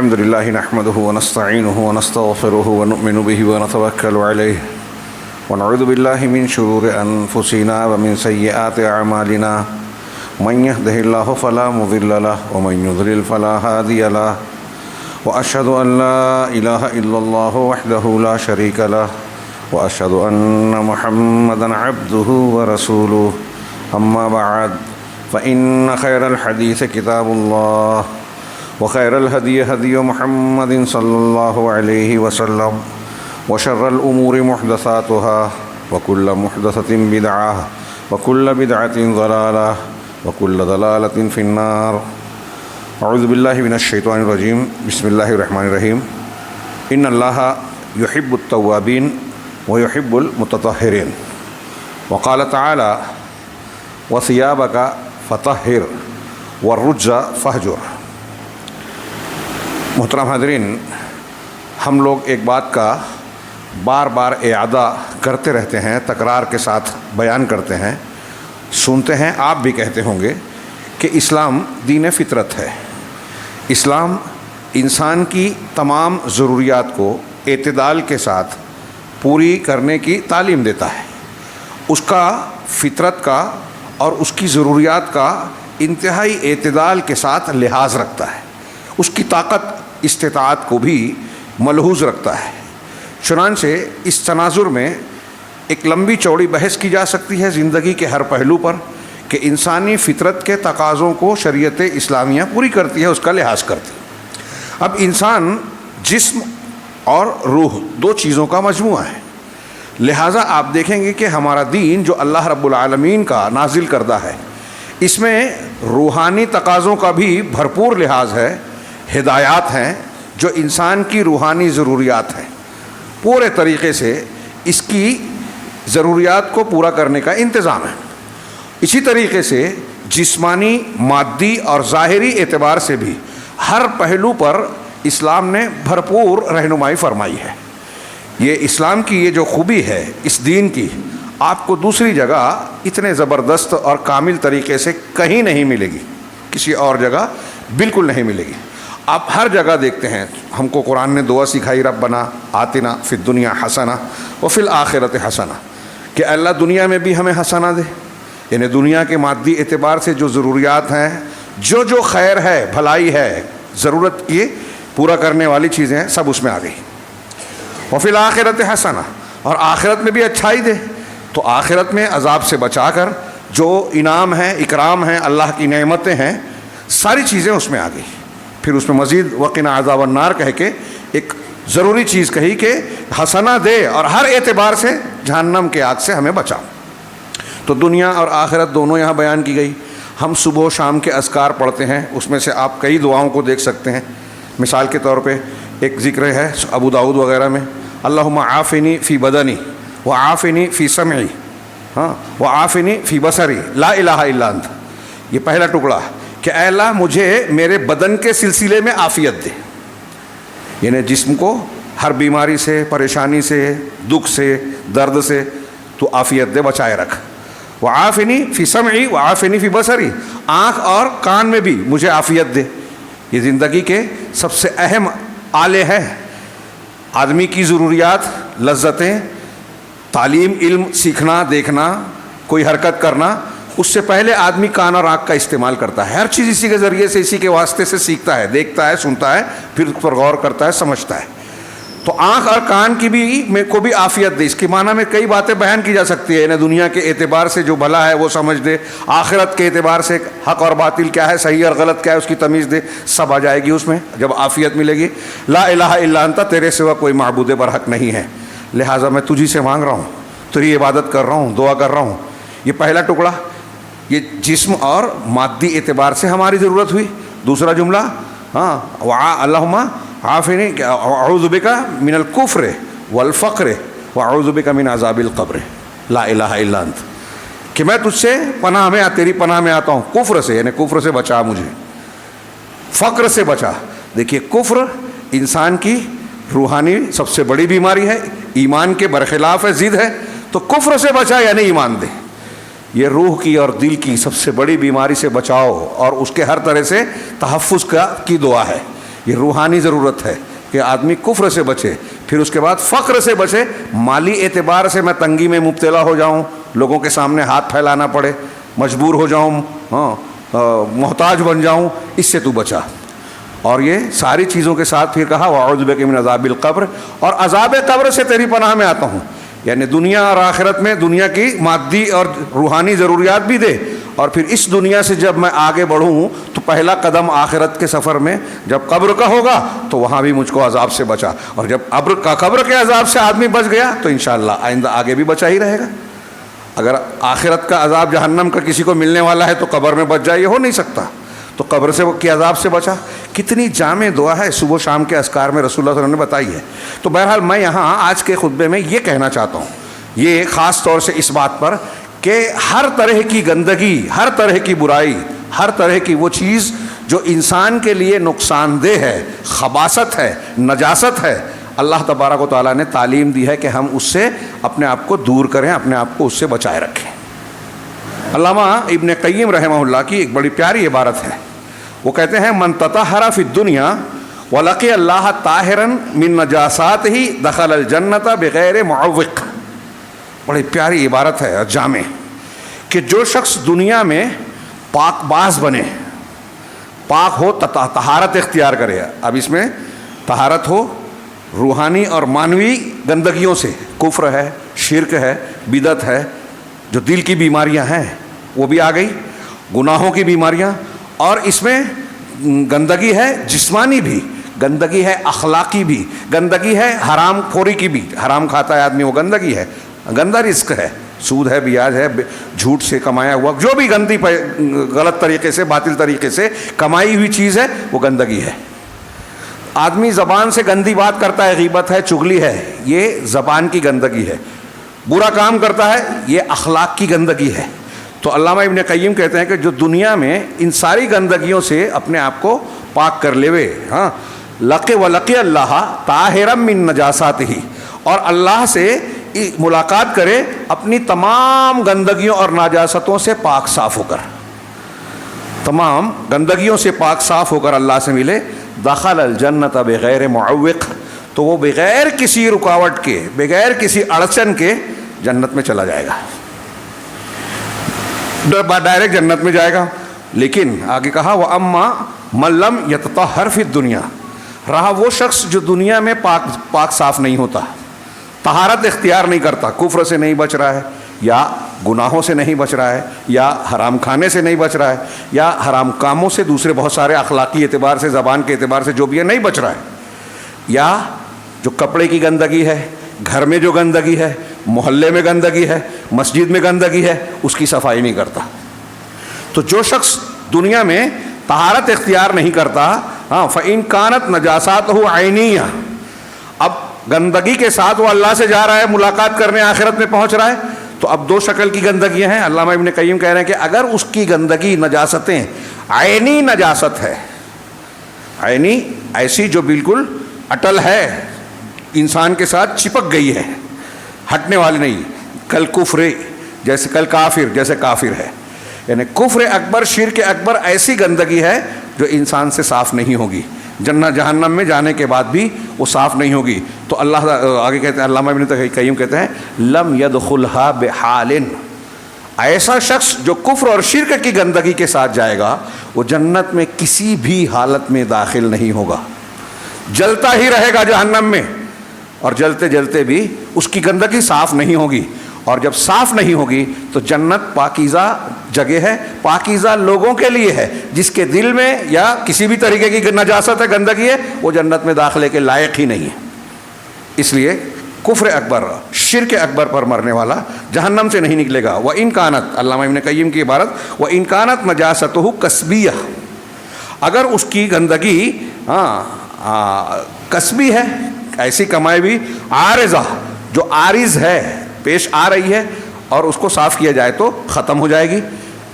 الحمد لله نحمده ونستعينه ونستغفره ونؤمن به ونتوكل عليه ونعوذ بالله من شرور أنفسنا ومن سيئات أعمالنا من يهده الله فلا مضل له ومن يضلل فلا هادي له وأشهد أن لا إله إلا الله وحده لا شريك له وأشهد أن محمدا عبده ورسوله أما بعد فإن خير الحديث كتاب الله وخير الهدي هدي محمد صلى الله عليه وسلم وشر الأمور محدثاتها وكل محدثة بدعة وكل بدعة ضلالة وكل ضلالة في النار. أعوذ بالله من الشيطان الرجيم. بسم الله الرحمن الرحيم. إن الله يحب التوابين ويحب المتطهرين. وقال تعالى وثيابك فطهر والرجز فاہجر. محترم حاضرین، ہم لوگ ایک بات کا بار بار اعادہ کرتے رہتے ہیں، تکرار کے ساتھ بیان کرتے ہیں، سنتے ہیں، آپ بھی کہتے ہوں گے کہ اسلام دین فطرت ہے. اسلام انسان کی تمام ضروریات کو اعتدال کے ساتھ پوری کرنے کی تعلیم دیتا ہے. اس کا فطرت کا اور اس کی ضروریات کا انتہائی اعتدال کے ساتھ لحاظ رکھتا ہے. اس کی طاقت استطاعت کو بھی ملحوظ رکھتا ہے. چنانچہ اس تناظر میں ایک لمبی چوڑی بحث کی جا سکتی ہے زندگی کے ہر پہلو پر کہ انسانی فطرت کے تقاضوں کو شریعت اسلامیہ پوری کرتی ہے، اس کا لحاظ کرتی ہے. اب انسان جسم اور روح دو چیزوں کا مجموعہ ہے، لہٰذا آپ دیکھیں گے کہ ہمارا دین جو اللہ رب العالمین کا نازل کردہ ہے، اس میں روحانی تقاضوں کا بھی بھرپور لحاظ ہے. ہدایات ہیں جو انسان کی روحانی ضروریات ہیں، پورے طریقے سے اس کی ضروریات کو پورا کرنے کا انتظام ہے. اسی طریقے سے جسمانی، مادی اور ظاہری اعتبار سے بھی ہر پہلو پر اسلام نے بھرپور رہنمائی فرمائی ہے. یہ اسلام کی یہ جو خوبی ہے اس دین کی، آپ کو دوسری جگہ اتنے زبردست اور کامل طریقے سے کہیں نہیں ملے گی، کسی اور جگہ بالکل نہیں ملے گی. آپ ہر جگہ دیکھتے ہیں، ہم کو قرآن نے دعا سکھائی، ربنا آتنا فی الدنیا حسنہ وفی الآخرۃ حسنہ، کہ اللہ دنیا میں بھی ہمیں حسنہ دے. یعنی دنیا کے مادی اعتبار سے جو ضروریات ہیں، جو خیر ہے، بھلائی ہے، ضرورت کی پورا کرنے والی چیزیں ہیں، سب اس میں آ گئی. وفی الآخرۃ حسنہ، اور آخرت میں بھی اچھائی دے. تو آخرت میں عذاب سے بچا کر جو انعام ہے، اکرام ہے، اللہ کی نعمتیں ہیں، ساری چیزیں اس میں آ گئی. پھر اس میں مزید وقنا عذاب النار کہہ کے ایک ضروری چیز کہی کہ حسنہ دے اور ہر اعتبار سے جہنم کے آگ سے ہمیں بچاؤ. تو دنیا اور آخرت دونوں یہاں بیان کی گئی. ہم صبح و شام کے اذکار پڑھتے ہیں، اس میں سے آپ کئی دعاؤں کو دیکھ سکتے ہیں. مثال کے طور پہ ایک ذکر ہے ابو داؤد وغیرہ میں، اللہم عافنی فی بدنی وعافنی فی سمعی وعافنی فی بصری لا الہ الا انت. یہ پہلا ٹکڑا کہ اے اللہ مجھے میرے بدن کے سلسلے میں عافیت دے، یعنی جسم کو ہر بیماری سے، پریشانی سے، دکھ سے، درد سے تو عافیت دے، بچائے رکھ. وعافنی فی سمعی وعافنی فی بصری، آنکھ اور کان میں بھی مجھے عافیت دے. یہ زندگی کے سب سے اہم آلے ہیں. آدمی کی ضروریات، لذتیں، تعلیم، علم سیکھنا، دیکھنا، کوئی حرکت کرنا، اس سے پہلے آدمی کان اور آنکھ کا استعمال کرتا ہے. ہر چیز اسی کے ذریعے سے، اسی کے واسطے سے سیکھتا ہے، دیکھتا ہے، سنتا ہے، پھر اس پر غور کرتا ہے، سمجھتا ہے. تو آنکھ اور کان کی بھی کو بھی عافیت دے. اس کے معنی میں کئی باتیں بیان کی جا سکتی ہے. یعنی دنیا کے اعتبار سے جو بھلا ہے وہ سمجھ دے، آخرت کے اعتبار سے حق اور باطل کیا ہے، صحیح اور غلط کیا ہے، اس کی تمیز دے. سب آ جائے گی اس میں جب عافیت ملے گی. لا الہ الا انت، تیرے سوا کوئی معبود برحق نہیں ہے، لہٰذا میں تجھی سے مانگ رہا ہوں، تیری عبادت کر رہا ہوں، دعا کر رہا ہوں. یہ پہلا ٹکڑا، یہ جسم اور مادی اعتبار سے ہماری ضرورت ہوئی. دوسرا جملہ اللہم عافنی اعوذ بک من الکفر والفقر واعوذ بک من عذاب القبر لا الہ الا انت، کہ میں تجھ سے پناہ میں، تیری پناہ میں آتا ہوں کفر سے، یعنی کفر سے بچا مجھے، فقر سے بچا. دیکھیے کفر انسان کی روحانی سب سے بڑی بیماری ہے، ایمان کے برخلاف ہے، ضد ہے. تو کفر سے بچا یعنی ایمان دے. یہ روح کی اور دل کی سب سے بڑی بیماری سے بچاؤ اور اس کے ہر طرح سے تحفظ کی دعا ہے. یہ روحانی ضرورت ہے کہ آدمی کفر سے بچے، پھر اس کے بعد فقر سے بچے، مالی اعتبار سے میں تنگی میں مبتلا ہو جاؤں، لوگوں کے سامنے ہاتھ پھیلانا پڑے، مجبور ہو جاؤں، محتاج بن جاؤں، اس سے تو بچا۔ اور یہ ساری چیزوں کے ساتھ پھر کہا وَأَعُوذُ بِكَ مِنْ عَذَابِ الْقَبْرِ، اور عذاب قبر سے تیری پناہ میں آتا ہوں، یعنی دنیا اور آخرت میں دنیا کی مادی اور روحانی ضروریات بھی دے، اور پھر اس دنیا سے جب میں آگے بڑھوں تو پہلا قدم آخرت کے سفر میں جب قبر کا ہوگا تو وہاں بھی مجھ کو عذاب سے بچا، اور جب قبر کے عذاب سے آدمی بچ گیا تو انشاءاللہ آئندہ آگے بھی بچا ہی رہے گا۔ اگر آخرت کا عذاب جہنم کا کسی کو ملنے والا ہے تو قبر میں بچ جائے، یہ ہو نہیں سکتا، تو قبر سے کے عذاب سے بچا۔ کتنی جامع دعا ہے، صبح و شام کے اذکار میں رسول اللہ صلی اللہ علیہ وسلم نے بتائی ہے۔ تو بہرحال میں یہاں آج کے خطبے میں یہ کہنا چاہتا ہوں، یہ خاص طور سے اس بات پر کہ ہر طرح کی گندگی، ہر طرح کی برائی، ہر طرح کی وہ چیز جو انسان کے لیے نقصان دہ ہے، خباثت ہے، نجاست ہے، اللہ تبارک و تعالیٰ نے تعلیم دی ہے کہ ہم اس سے اپنے آپ کو دور کریں، اپنے آپ کو اس سے بچائے رکھیں۔ علامہ ابن قیم رحمہ اللہ کی ایک بڑی پیاری عبارت ہے، وہ کہتے ہیں من تطہر فی الدنیا ولقی اللہ طاہرا من نجاساتہ دخل الجنت بغیر معوق۔ بڑی پیاری عبارت ہے اور جامع، کہ جو شخص دنیا میں پاک باز بنے، پاک ہو، طہارت اختیار کرے، اب اس میں طہارت ہو روحانی اور مانوی گندگیوں سے، کفر ہے، شرک ہے، بدعت ہے، جو دل کی بیماریاں ہیں وہ بھی آ گئی، گناہوں کی بیماریاں، اور اس میں گندگی ہے جسمانی بھی، گندگی ہے اخلاقی بھی، گندگی ہے حرام خوری کی بھی، حرام کھاتا ہے آدمی وہ گندگی ہے، گندا رزق ہے، سود ہے، بیاج ہے، جھوٹ سے کمایا ہوا جو بھی گندی غلط طریقے سے، باطل طریقے سے کمائی ہوئی چیز ہے وہ گندگی ہے۔ آدمی زبان سے گندی بات کرتا ہے، غیبت ہے، چغلی ہے، یہ زبان کی گندگی ہے، برا کام کرتا ہے، یہ اخلاق کی گندگی ہے۔ تو علامہ ابن قیم کہتے ہیں کہ جو دنیا میں ان ساری گندگیوں سے اپنے آپ کو پاک کر لے، لقی اللہ طاہرا من نجاساتہ، اور اللہ سے ملاقات کرے اپنی تمام گندگیوں اور نجاستوں سے پاک صاف ہو کر، تمام گندگیوں سے پاک صاف ہو کر اللہ سے ملے، دخل الجنت بغیر معوق، تو وہ بغیر کسی رکاوٹ کے، بغیر کسی اڑچن کے جنت میں چلا جائے گا، ڈائریکٹ جنت میں جائے گا۔ لیکن آگے کہا وَأَمَّا مَن لَّمْ يَتَطَہَّرْ فِي الدُّنْيَا، رہا وہ شخص جو دنیا میں پاک صاف نہیں ہوتا، طہارت اختیار نہیں کرتا، کفر سے نہیں بچ رہا ہے، یا گناہوں سے نہیں بچ رہا ہے، یا حرام کھانے سے نہیں بچ رہا ہے، یا حرام کاموں سے، دوسرے بہت سارے اخلاقی اعتبار سے، زبان کے اعتبار سے جو بھی ہے نہیں بچ رہا ہے، یا جو کپڑے کی گندگی ہے، گھر میں جو گندگی ہے، محلے میں گندگی ہے، مسجد میں گندگی ہے، اس کی صفائی نہیں کرتا۔ تو جو شخص دنیا میں طہارت اختیار نہیں کرتا، فَإِن كَانَتْ نَجَاسَاتُهُ عَيْنِيَّةً، اب گندگی کے ساتھ وہ اللہ سے جا رہا ہے، ملاقات کرنے آخرت میں پہنچ رہا ہے، تو اب دو شکل کی گندگیاں ہیں۔ علامہ ابن قیم کہہ رہے ہیں کہ اگر اس کی گندگی نجاستیں عینی نجاست ہے، عینی ایسی جو بالکل اٹل ہے، انسان کے ساتھ چپک گئی ہے، ہٹنے والی نہیں، کل کفر جیسے، کل کافر جیسے کافر ہے، یعنی کفر اکبر، شرک اکبر ایسی گندگی ہے جو انسان سے صاف نہیں ہوگی، جہنم میں جانے کے بعد بھی وہ صاف نہیں ہوگی۔ تو اللہ آگے کہتے ہیں، علامہ ابن قیم کہتے ہیں لم يدخلها بحال، ایسا شخص جو کفر اور شرک کی گندگی کے ساتھ جائے گا وہ جنت میں کسی بھی حالت میں داخل نہیں ہوگا، جلتا ہی رہے گا جہنم میں، اور جلتے جلتے بھی اس کی گندگی صاف نہیں ہوگی، اور جب صاف نہیں ہوگی تو جنت پاکیزہ جگہ ہے، پاکیزہ لوگوں کے لیے ہے، جس کے دل میں یا کسی بھی طریقے کی نجاست ہے، گندگی ہے، وہ جنت میں داخلے کے لائق ہی نہیں ہے۔ اس لیے کفر اکبر، شرک اکبر پر مرنے والا جہنم سے نہیں نکلے گا۔ وَإِن كَانَتْ، علامہ ابن قیم کی عبارت، وَإِن كَانَتْ نَجَاسَتُهُ کسبیہ، اگر اس کی گندگی کسبی ہے، ایسی کمائی بھی، عارضہ جو عارض ہے، پیش آ رہی ہے، اور اس کو صاف کیا جائے تو ختم ہو جائے گی،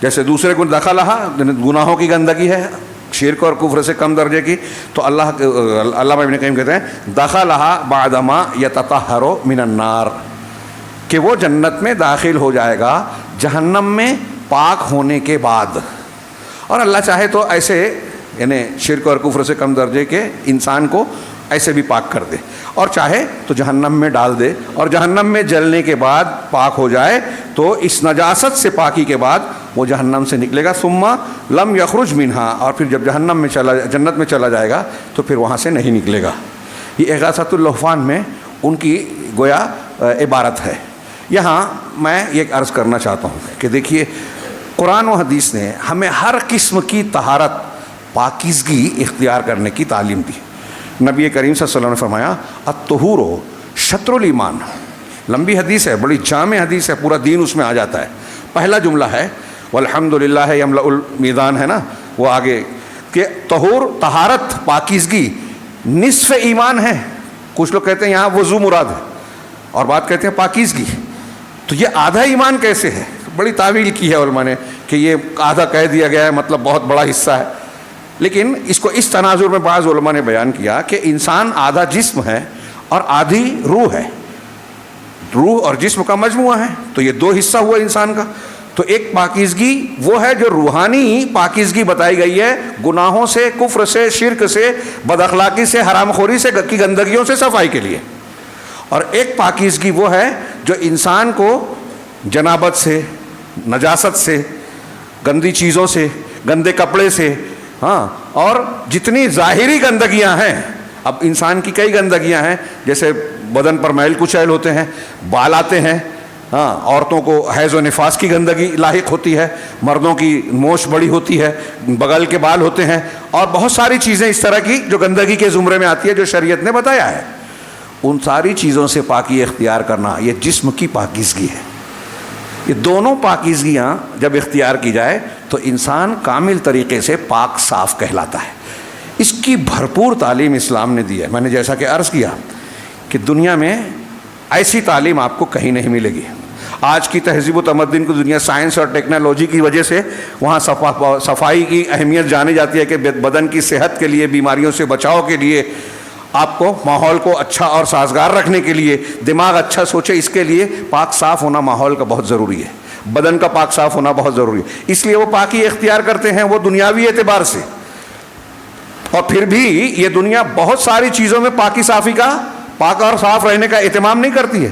جیسے دوسرے کو دخلہا، گناہوں کی گندگی ہے، شرک اور کفر سے کم درجے کی، تو علامہ ابن قیم کہتے ہیں دخلہا بعدما یتطہر من النار، کہ وہ جنت میں داخل ہو جائے گا جہنم میں پاک ہونے کے بعد۔ اور اللہ چاہے تو ایسے یعنی شرک اور کفر سے کم درجے کے انسان کو ایسے بھی پاک کر دے، اور چاہے تو جہنم میں ڈال دے، اور جہنم میں جلنے کے بعد پاک ہو جائے تو اس نجاست سے پاکی کے بعد وہ جہنم سے نکلے گا، ثم لم یخرج منہا، اور پھر جب جہنم میں جنت میں چلا جائے گا تو پھر وہاں سے نہیں نکلے گا۔ یہ اغاثۃ اللہفان میں ان کی گویا عبارت ہے۔ یہاں میں ایک عرض کرنا چاہتا ہوں کہ دیکھیے قرآن و حدیث نے ہمیں ہر قسم کی طہارت، پاکیزگی اختیار کرنے کی تعلیم دی۔ نبی کریم صلی اللہ علیہ وسلم نے فرمایا الطہور شطر الایمان، لمبی حدیث ہے، بڑی جامع حدیث ہے، پورا دین اس میں آ جاتا ہے۔ پہلا جملہ ہے والحمدللہ یملأ المیزان، ہے نا، وہ آگے کہ طہور، طہارت، پاکیزگی نصف ایمان ہے۔ کچھ لوگ کہتے ہیں یہاں وضو مراد ہے اور بات کہتے ہیں پاکیزگی، تو یہ آدھا ایمان کیسے ہے؟ بڑی تعویل کی ہے علماء نے کہ یہ آدھا کہہ دیا گیا ہے، مطلب بہت بڑا حصہ ہے، لیکن اس کو اس تناظر میں بعض علماء نے بیان کیا کہ انسان آدھا جسم ہے اور آدھی روح ہے، روح اور جسم کا مجموعہ ہے، تو یہ دو حصہ ہوا انسان کا۔ تو ایک پاکیزگی وہ ہے جو روحانی پاکیزگی بتائی گئی ہے، گناہوں سے، کفر سے، شرک سے، بد اخلاقی سے، حرام خوری سے کی گندگیوں سے صفائی کے لیے، اور ایک پاکیزگی وہ ہے جو انسان کو جنابت سے، نجاست سے، گندی چیزوں سے، گندے کپڑے سے، ہاں، اور جتنی ظاہری گندگیاں ہیں، اب انسان کی کئی گندگیاں ہیں، جیسے بدن پر میل کچیل ہوتے ہیں، بال آتے ہیں، ہاں، عورتوں کو حیض و نفاس کی گندگی لاحق ہوتی ہے، مردوں کی موچھ بڑی ہوتی ہے، بغل کے بال ہوتے ہیں، اور بہت ساری چیزیں اس طرح کی جو گندگی کے زمرے میں آتی ہے جو شریعت نے بتایا ہے۔ ان ساری چیزوں سے پاکی اختیار کرنا یہ جسم کی پاکیزگی ہے۔ یہ دونوں پاکیزگیاں جب اختیار کی جائے تو انسان کامل طریقے سے پاک صاف کہلاتا ہے۔ اس کی بھرپور تعلیم اسلام نے دی ہے۔ میں نے جیسا کہ عرض کیا کہ دنیا میں ایسی تعلیم آپ کو کہیں نہیں ملے گی۔ آج کی تہذیب و تمدن کی دنیا، سائنس اور ٹیکنالوجی کی وجہ سے وہاں صفائی کی اہمیت جانی جاتی ہے کہ بدن کی صحت کے لیے، بیماریوں سے بچاؤ کے لیے، آپ کو ماحول کو اچھا اور سازگار رکھنے کے لیے، دماغ اچھا سوچے، اس کے لیے پاک صاف ہونا ماحول کا بہت ضروری ہے، بدن کا پاک صاف ہونا بہت ضروری ہے۔ اس لیے وہ پاکی اختیار کرتے ہیں وہ دنیاوی اعتبار سے، اور پھر بھی یہ دنیا بہت ساری چیزوں میں پاکی صافی کا، پاک اور صاف رہنے کا اہتمام نہیں کرتی ہے۔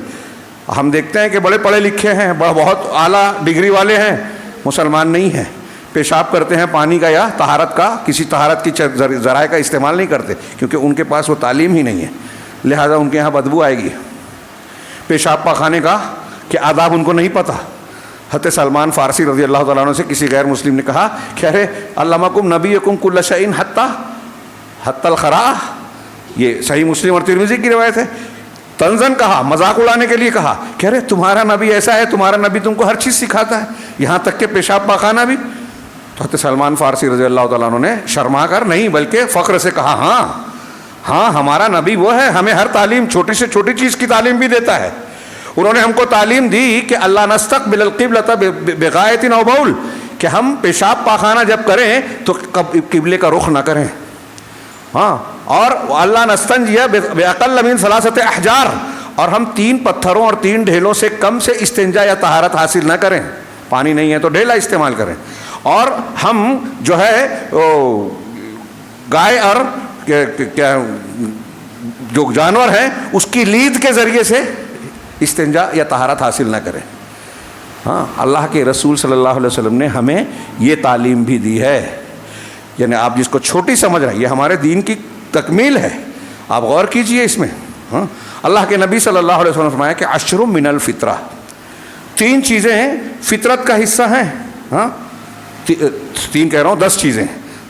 ہم دیکھتے ہیں کہ بڑے پڑھے لکھے ہیں، بہت اعلیٰ ڈگری والے ہیں، مسلمان نہیں ہیں، پیشاب کرتے ہیں پانی کا یا طہارت کا، کسی طہارت کی ذرائع کا استعمال نہیں کرتے، کیونکہ ان کے پاس وہ تعلیم ہی نہیں ہے، لہٰذا ان کے یہاں بدبو آئے گی۔ پیشاب پاخانے کا کہ آداب ان کو نہیں پتہ۔ حضرت سلمان فارسی رضی اللہ تعالیٰ عنہ سے کسی غیر مسلم نے کہا کہ ارے علمکم نبیکم کل شیء حتی الخراء، یہ صحیح مسلم اور ترمذی کی روایت ہے۔ طنزاً کہا، مذاق اڑانے کے لیے کہا کہ ارے تمہارا نبی ایسا ہے، تمہارا نبی تم کو ہر چیز سکھاتا ہے، یہاں تک کہ پیشاب پاخانہ بھی۔ تو حضرت سلمان فارسی رضی اللہ تعالیٰ عنہ نے شرما کر نہیں بلکہ فخر سے کہا ہاں ہمارا نبی وہ ہے، ہمیں ہر تعلیم، چھوٹی سے چھوٹی چیز کی تعلیم بھی دیتا ہے۔ انہوں نے ہم کو تعلیم دی کہ اللہ نستقبل القبلۃ بغائط او بول، کہ ہم پیشاب پاخانہ جب کریں تو قبلے کا رخ نہ کریں، ہاں، اور اللہ نستنجی باقل من ثلاثۃ احجار، اور ہم 3 پتھروں اور 3 ڈھیلوں سے کم سے استنجا یا طہارت حاصل نہ کریں، پانی نہیں ہے تو ڈھیلا استعمال کریں، اور ہم جو ہے گائے اور جو جانور ہیں اس کی لید کے ذریعے سے استنجا یا طہارت حاصل نہ کریں۔ ہاں، اللہ کے رسول صلی اللہ علیہ وسلم نے ہمیں یہ تعلیم بھی دی ہے، یعنی آپ جس کو چھوٹی سمجھ رہے ہیں یہ ہمارے دین کی تکمیل ہے، آپ غور کیجئے اس میں۔ ہاں، اللہ کے نبی صلی اللہ علیہ وسلم نے فرمایا کہ عشر من الفطرہ، 3 چیزیں فطرت کا حصہ ہیں۔ ہاں، 3 کہہ رہا ہوں، 10 چیزیں،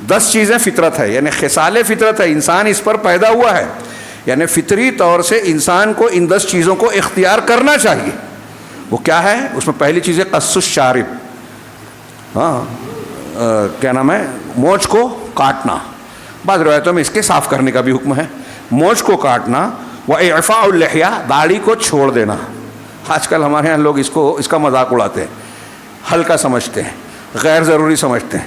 10 چیزیں فطرت ہے، یعنی خصال فطرت ہے، انسان اس پر پیدا ہوا ہے، یعنی فطری طور سے انسان کو ان 10 چیزوں کو اختیار کرنا چاہیے۔ وہ کیا ہے؟ اس میں پہلی چیز ہے قص الشارب، ہاں، کیا نام ہے، مونچھ کو کاٹنا، بعض روایتوں میں اس کے صاف کرنے کا بھی حکم ہے، مونچھ کو کاٹنا، واعفاء اللحیہ، داڑھی کو چھوڑ دینا۔ آج کل ہمارے یہاں لوگ اس کا مذاق اڑاتے ہیں، ہلکا سمجھتے ہیں، غیر ضروری سمجھتے ہیں،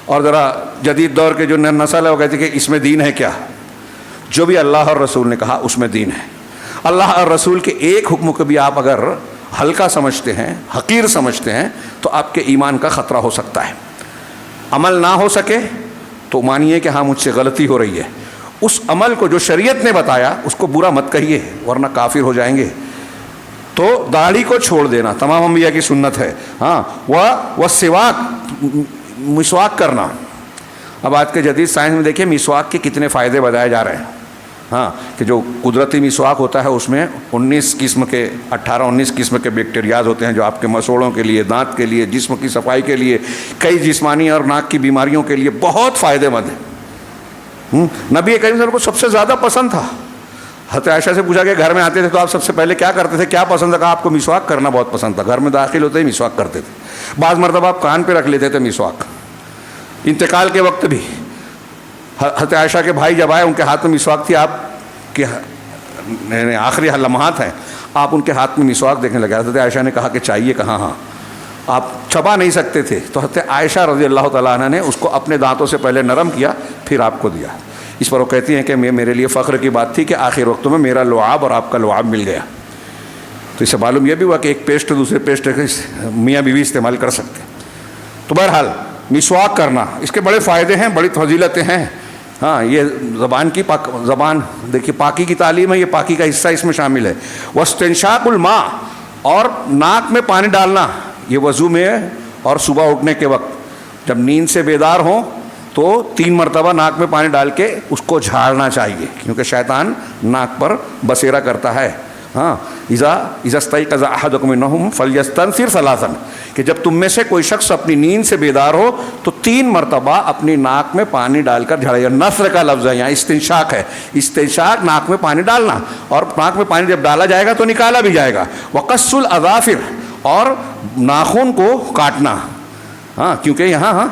اور ذرا جدید دور کے جو نسل ہے وہ کہتے ہیں کہ اس میں دین ہے کیا؟ جو بھی اللہ اور رسول نے کہا اس میں دین ہے۔ اللہ اور رسول کے ایک حکم کو بھی آپ اگر ہلکا سمجھتے ہیں، حقیر سمجھتے ہیں، تو آپ کے ایمان کا خطرہ ہو سکتا ہے۔ عمل نہ ہو سکے تو مانیے کہ ہاں مجھ سے غلطی ہو رہی ہے، اس عمل کو جو شریعت نے بتایا اس کو برا مت کہیے ورنہ کافر ہو جائیں گے۔ تو داڑھی کو چھوڑ دینا تمام انبیاء کی سنت ہے۔ ہاں وہ سواک، مسواک کرنا۔ اب آج کے جدید سائنس میں دیکھیے مسواک کے کتنے فائدے بتائے جا رہے ہیں۔ ہاں کہ جو قدرتی مسواک ہوتا ہے اس میں 18-19 قسم کے بیکٹیریاز ہوتے ہیں جو آپ کے مسوڑوں کے لیے، دانت کے لیے، جسم کی صفائی کے لیے، کئی جسمانی اور ناک کی بیماریوں کے لیے بہت فائدے مند ہے۔ نبی کریم صلی اللہ علیہ وسلم کو سب سے زیادہ پسند تھا۔ حضرت عائشہ سے پوچھا کہ گھر میں آتے تھے تو آپ سب سے پہلے کیا کرتے تھے، کیا پسند تھا؟ آپ کو مسواک کرنا بہت پسند تھا، گھر میں داخل ہوتے ہی مسواک کرتے تھے۔ بعض مرتبہ آپ کان پہ رکھ لیتے تھے مسواک۔ انتقال کے وقت بھی حضرت عائشہ کے بھائی جب آئے ان کے ہاتھ میں مسواک تھی، آپ کے آخری لمحات ہیں، آپ ان کے ہاتھ میں مسواک دیکھنے لگے۔ حضرت عائشہ نے کہا کہ چاہیے کہاں، ہاں آپ چھپا نہیں سکتے تھے، تو حضرت عائشہ رضی اللہ تعالیٰ عنہ نے اس کو اپنے دانتوں سے پہلے نرم کیا پھر آپ کو دیا۔ اس پر وہ کہتی ہیں کہ میرے لیے فخر کی بات تھی کہ آخر وقتوں میں میرا لعاب اور آپ کا لعاب مل گیا۔ تو اس سے معلوم یہ بھی ہوا کہ ایک پیسٹ دوسرے پیسٹ میاں بیوی استعمال کر سکتے ہیں۔ تو بہرحال مسواک کرنا، اس کے بڑے فائدے ہیں، بڑی فضیلتیں ہیں۔ ہاں یہ زبان کی زبان دیکھیے پاکی کی تعلیم ہے، یہ پاکی کا حصہ اس میں شامل ہے۔ واستنشاق الماء، اور ناک میں پانی ڈالنا، یہ وضو میں اور صبح اٹھنے کے وقت جب نیند سے بیدار ہوں تو 3 مرتبہ ناک میں پانی ڈال کے اس کو جھاڑنا چاہیے، کیونکہ شیطان ناک پر بسیرا کرتا ہے۔ ہاں اذا استيقظ احدكم منهم فليستنثر ثلاثا، کہ جب تم میں سے کوئی شخص اپنی نیند سے بیدار ہو تو 3 مرتبہ اپنی ناک میں پانی ڈال کر جھاڑے۔ نثر کا لفظ ہے یہاں، استنشاق ہے، استنشاق ناک میں پانی ڈالنا، اور ناک میں پانی جب ڈالا جائے گا تو نکالا بھی جائے گا۔ وقص الاظافر، اور ناخن کو کاٹنا، ہاں کیونکہ یہاں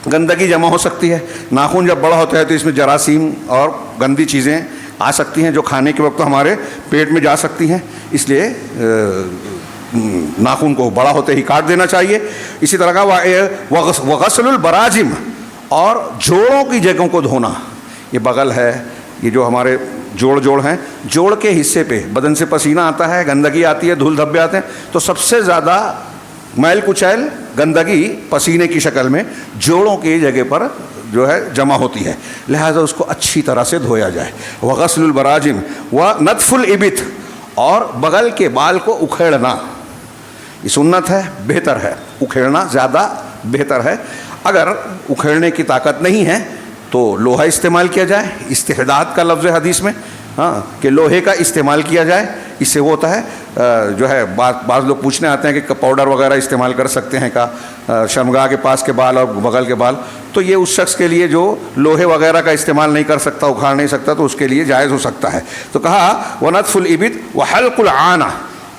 گندگی جمع ہو سکتی ہے۔ ناخن جب بڑا ہوتا ہے تو اس میں جراثیم اور گندی چیزیں آ سکتی ہیں جو کھانے کے وقت ہمارے پیٹ میں جا سکتی ہیں، اس لیے ناخن کو بڑا ہوتے ہی کاٹ دینا چاہیے۔ اسی طرح کا وغسل البراجم، اور جوڑوں کی جگہوں کو دھونا۔ یہ بغل ہے، یہ جو ہمارے جوڑ ہیں، جوڑ کے حصے پہ بدن سے پسینہ آتا ہے، گندگی آتی ہے، دھول دھبے آتے ہیں، تو سب سے زیادہ میل کچیل گندگی پسینے کی شکل میں جوڑوں کی جگہ پر جو ہے جمع ہوتی ہے، لہذا اس کو اچھی طرح سے دھویا جائے۔ وغسل البراجم ونتف الابط، اور بغل کے بال کو اکھیڑنا، یہ سنت ہے، بہتر ہے، اکھیڑنا زیادہ بہتر ہے۔ اگر اکھیڑنے کی طاقت نہیں ہے تو لوہا استعمال کیا جائے، استحداد کا لفظ ہے حدیث میں، ہاں کہ لوہے کا استعمال کیا جائے، اس سے وہ ہوتا ہے جو ہے بعض لوگ پوچھنے آتے ہیں کہ پاؤڈر وغیرہ استعمال کر سکتے ہیں کا شرمگاہ کے پاس کے بال اور بغل کے بال، تو یہ اس شخص کے لیے جو لوہے وغیرہ کا استعمال نہیں کر سکتا، اکھاڑ نہیں سکتا، تو اس کے لیے جائز ہو سکتا ہے۔ تو کہا ونتف الابط وحلق العانہ،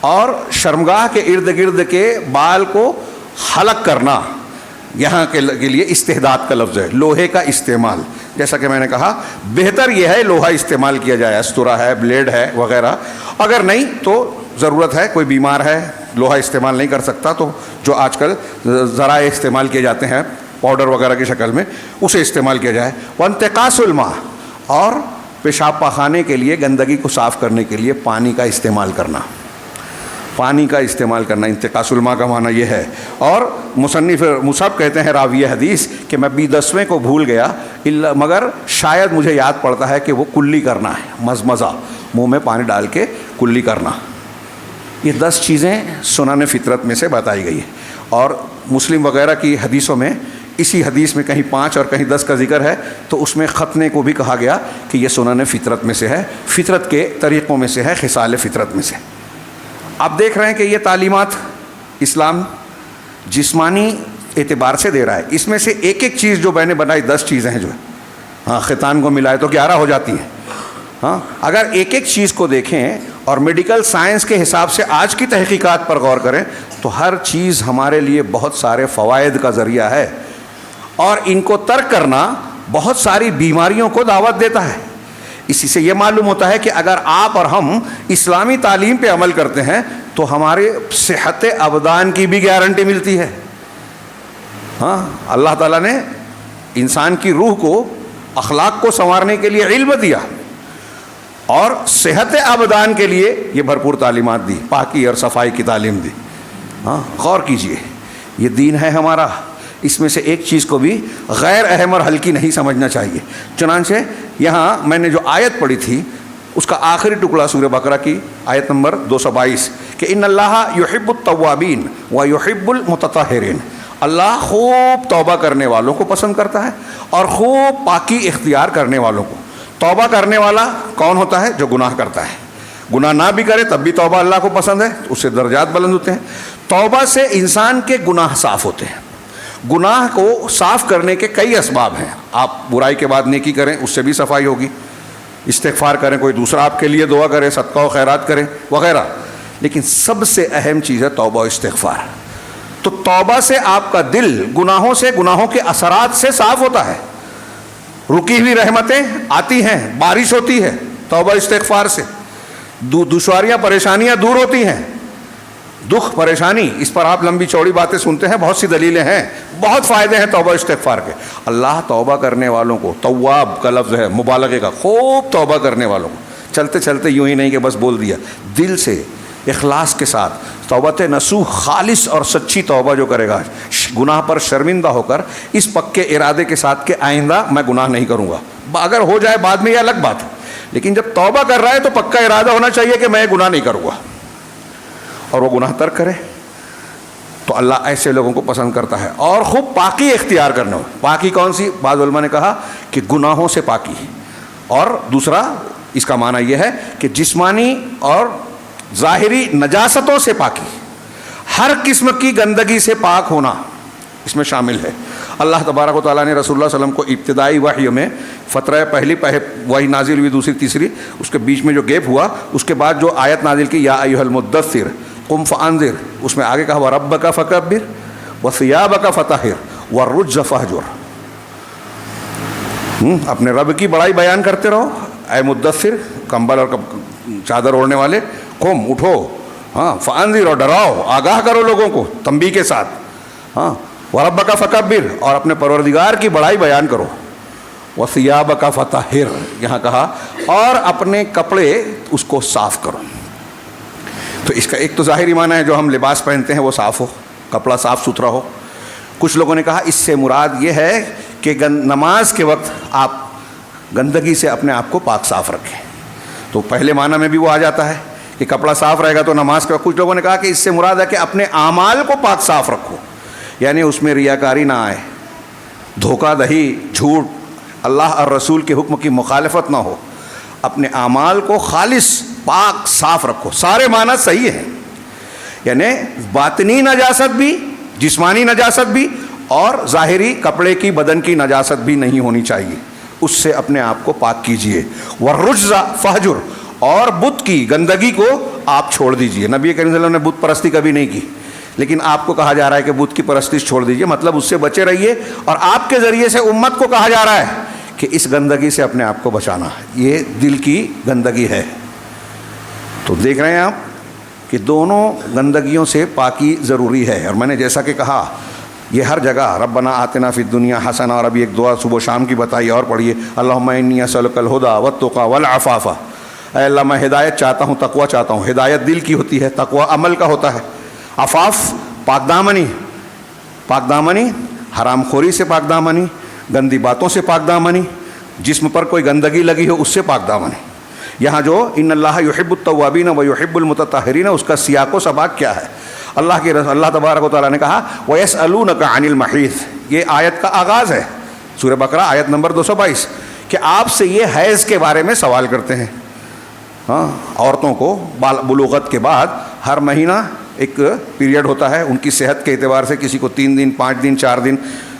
اور شرمگاہ کے ارد گرد کے بال کو حلق کرنا، یہاں کے لیے استحداد کا لفظ ہے، لوہے کا استعمال۔ جیسا کہ میں نے کہا بہتر یہ ہے لوہا استعمال کیا جائے، استورا ہے، بلیڈ ہے وغیرہ۔ اگر نہیں تو ضرورت ہے، کوئی بیمار ہے لوہا استعمال نہیں کر سکتا، تو جو آج کل ذرائع استعمال کیے جاتے ہیں پاؤڈر وغیرہ کی شکل میں، اسے استعمال کیا جائے۔ وانتقاص الماء، اور پیشاب پاخانے کے لیے گندگی کو صاف کرنے کے لیے پانی کا استعمال کرنا، پانی کا استعمال کرنا، انتقاص الماء کا معنی یہ ہے۔ اور مصنف مصعب کہتے ہیں راوی حدیث کہ میں 10ویں کو بھول گیا مگر شاید مجھے یاد پڑتا ہے کہ وہ کلی کرنا ہے، مزمزہ، منہ میں پانی ڈال کے کلی کرنا۔ یہ 10 چیزیں سنن فطرت میں سے بتائی گئی ہیں، اور مسلم وغیرہ کی حدیثوں میں اسی حدیث میں کہیں 5 اور کہیں 10 کا ذکر ہے، تو اس میں ختنے کو بھی کہا گیا کہ یہ سنن فطرت میں سے ہے، فطرت کے طریقوں میں سے ہے، خصال فطرت میں سے۔ آپ دیکھ رہے ہیں کہ یہ تعلیمات اسلام جسمانی اعتبار سے دے رہا ہے، اس میں سے ایک ایک چیز جو میں نے بنائی 10 چیزیں ہیں جو ہے، ہاں ختان کو ملائے تو 11 ہو جاتی ہیں۔ ہاں اگر ایک ایک چیز کو دیکھیں اور میڈیکل سائنس کے حساب سے آج کی تحقیقات پر غور کریں تو ہر چیز ہمارے لیے بہت سارے فوائد کا ذریعہ ہے، اور ان کو ترک کرنا بہت ساری بیماریوں کو دعوت دیتا ہے۔ اسی سے یہ معلوم ہوتا ہے کہ اگر آپ اور ہم اسلامی تعلیم پہ عمل کرتے ہیں تو ہمارے صحت ابدان کی بھی گارنٹی ملتی ہے۔ ہاں اللہ تعالیٰ نے انسان کی روح کو، اخلاق کو سنوارنے کے لیے علم دیا، اور صحت ابدان کے لیے یہ بھرپور تعلیمات دی، پاکی اور صفائی کی تعلیم دی۔ ہاں غور کیجئے، یہ دین ہے ہمارا، اس میں سے ایک چیز کو بھی غیر اہم اور ہلکی نہیں سمجھنا چاہیے۔ چنانچہ یہاں میں نے جو آیت پڑھی تھی اس کا آخری ٹکڑا سورہ بقرہ کی آیت نمبر 222 کہ ان اللہ یحب التوابین و یحب المتطہرین، اللہ خوب توبہ کرنے والوں کو پسند کرتا ہے اور خوب پاکی اختیار کرنے والوں کو۔ توبہ کرنے والا کون ہوتا ہے؟ جو گناہ کرتا ہے، گناہ نہ بھی کرے تب بھی توبہ اللہ کو پسند ہے، اس سے درجات بلند ہوتے ہیں۔ توبہ سے انسان کے گناہ صاف ہوتے ہیں۔ گناہ کو صاف کرنے کے کئی اسباب ہیں، آپ برائی کے بعد نیکی کریں، اس سے بھی صفائی ہوگی، استغفار کریں، کوئی دوسرا آپ کے لیے دعا کرے، صدقہ و خیرات کریں وغیرہ، لیکن سب سے اہم چیز ہے توبہ و استغفار۔ تو توبہ سے آپ کا دل گناہوں سے، گناہوں کے اثرات سے صاف ہوتا ہے، رکی ہوئی رحمتیں آتی ہیں، بارش ہوتی ہے توبہ استغفار سے، دشواریاں پریشانیاں دور ہوتی ہیں، دکھ پریشانی، اس پر آپ لمبی چوڑی باتیں سنتے ہیں، بہت سی دلیلیں ہیں، بہت فائدے ہیں توبہ استغفار کے۔ اللہ توبہ کرنے والوں کو، تواب کا لفظ ہے مبالغے کا، خوب توبہ کرنے والوں کو، چلتے چلتے یوں ہی نہیں کہ بس بول دیا، دل سے اخلاص کے ساتھ توبۃ نصوح، خالص اور سچی توبہ جو کرے گا، گناہ پر شرمندہ ہو کر اس پکے ارادے کے ساتھ کہ آئندہ میں گناہ نہیں کروں گا، اگر ہو جائے بعد میں یہ الگ بات ہے، لیکن جب توبہ کر رہا ہے تو پکا ارادہ ہونا چاہیے کہ میں گناہ نہیں کروں گا، اور وہ گناہ ترک کرے، تو اللہ ایسے لوگوں کو پسند کرتا ہے۔ اور خوب پاکی اختیار کرنا ہو، پاکی کون سی؟ بعض علماء نے کہا کہ گناہوں سے پاکی، اور دوسرا اس کا معنی یہ ہے کہ جسمانی اور ظاہری نجاستوں سے پاکی، ہر قسم کی گندگی سے پاک ہونا اس میں شامل ہے۔ اللہ تبارک و تعالیٰ نے رسول اللہ صلی اللہ علیہ وسلم کو ابتدائی وحی میں فترہ پہلی وحی نازل ہوئی، دوسری تیسری، اس کے بیچ میں جو گیپ ہوا، اس کے بعد جو آیت نازل کی یا ایھا المدثر قم فانذر، اس میں آگے کہا وربک فکبر وثیابک فطہر والرجز فہجر، اپنے رب کی بڑائی بیان کرتے رہو اے مدثر، کمبل اور چادر اوڑھنے والے، قم اٹھو، ہاں فانذر اور ڈراؤ، آگاہ کرو لوگوں کو تنبیہ کے ساتھ، ہاں وربک فکبر اور اپنے پروردگار کی بڑائی بیان کرو، وثیابک فطہر یہاں کہا، اور اپنے کپڑے اس کو صاف کرو۔ تو اس کا ایک تو ظاہری معنی ہے جو ہم لباس پہنتے ہیں وہ صاف ہو، کپڑا صاف ستھرا ہو۔ کچھ لوگوں نے کہا اس سے مراد یہ ہے کہ نماز کے وقت آپ گندگی سے اپنے آپ کو پاک صاف رکھیں، تو پہلے معنی میں بھی وہ آ جاتا ہے کہ کپڑا صاف رہے گا تو نماز کے وقت۔ کچھ لوگوں نے کہا کہ اس سے مراد ہے کہ اپنے اعمال کو پاک صاف رکھو، یعنی اس میں ریاکاری نہ آئے، دھوکہ دہی، جھوٹ، اللہ اور رسول کے حکم کی مخالفت نہ ہو، اپنے اعمال کو خالص پاک صاف رکھو۔ سارے معنی صحیح ہیں، یعنی باطنی نجاست بھی، جسمانی نجاست بھی، اور ظاہری کپڑے کی، بدن کی نجاست بھی نہیں ہونی چاہیے، اس سے اپنے آپ کو پاک کیجئے۔ والرجز فہجر، اور بت کی گندگی کو آپ چھوڑ دیجئے۔ نبی کریم صلی اللہ علیہ وسلم نے بت پرستی کبھی نہیں کی، لیکن آپ کو کہا جا رہا ہے کہ بت کی پرستش چھوڑ دیجئے، مطلب اس سے بچے رہیے، اور آپ کے ذریعے سے امت کو کہا جا رہا ہے کہ اس گندگی سے اپنے آپ کو بچانا، یہ دل کی گندگی ہے۔ تو دیکھ رہے ہیں آپ کہ دونوں گندگیوں سے پاکی ضروری ہے، اور میں نے جیسا کہ کہا یہ ہر جگہ ربنا آتنا فی الدنیا حسنہ، اور ابھی ایک دعا صبح و شام کی بتائی اور پڑھیے، اللہم انی اسألک الہدی والتقی والعفاف، اے اللہ میں ہدایت چاہتا ہوں، تقوی چاہتا ہوں۔ ہدایت دل کی ہوتی ہے، تقوی عمل کا ہوتا ہے، عفاف پاک دامنی، پاک دامنی حرام خوری سے پاک دامنی، گندی باتوں سے پاک دامنی، جسم پر کوئی گندگی لگی ہو اس سے پاک دامنی۔ یہاں جو ان اللہ یحب التوابین و یحب المتطہرین، اس کا سیاق و سباق کیا ہے؟ اللہ تبارک و تعالیٰ نے کہا وَيَسْأَلُونَكَ عَنِ الْمَحِيضِ، یہ آیت کا آغاز ہے، سورہ بقرہ آیت نمبر 222، کہ آپ سے یہ حیض کے بارے میں سوال کرتے ہیں۔ ہاں، عورتوں کو بلوغت کے بعد ہر مہینہ ایک پیریڈ ہوتا ہے، ان کی صحت کے اعتبار سے کسی کو 3 دن، 5 دن، 4 دن،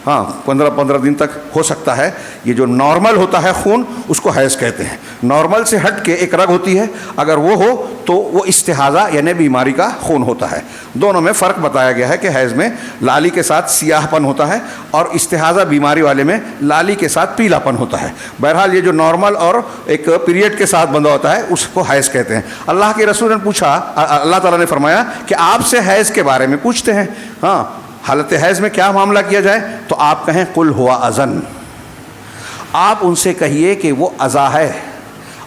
ہاں 15 دن تک ہو سکتا ہے۔ یہ جو نارمل ہوتا ہے خون، اس کو حیض کہتے ہیں۔ نارمل سے ہٹ کے ایک رگ ہوتی ہے، اگر وہ ہو تو وہ استحاضہ یعنی بیماری کا خون ہوتا ہے۔ دونوں میں فرق بتایا گیا ہے کہ حیض میں لالی کے ساتھ سیاہ پن ہوتا ہے، اور استحاضہ بیماری والے میں لالی کے ساتھ پیلا پن ہوتا ہے۔ بہرحال یہ جو نارمل اور ایک پیریڈ کے ساتھ بندھا ہوتا ہے اس کو حیض کہتے ہیں۔ اللہ کے رسول نے پوچھا، اللہ تعالیٰ نے فرمایا کہ آپ سے حیض کے بارے میں پوچھتے ہیں، ہاں حالت حیض میں کیا معاملہ کیا جائے؟ تو آپ کہیں قل ہوا اذن، آپ ان سے کہیے کہ وہ اذا ہے۔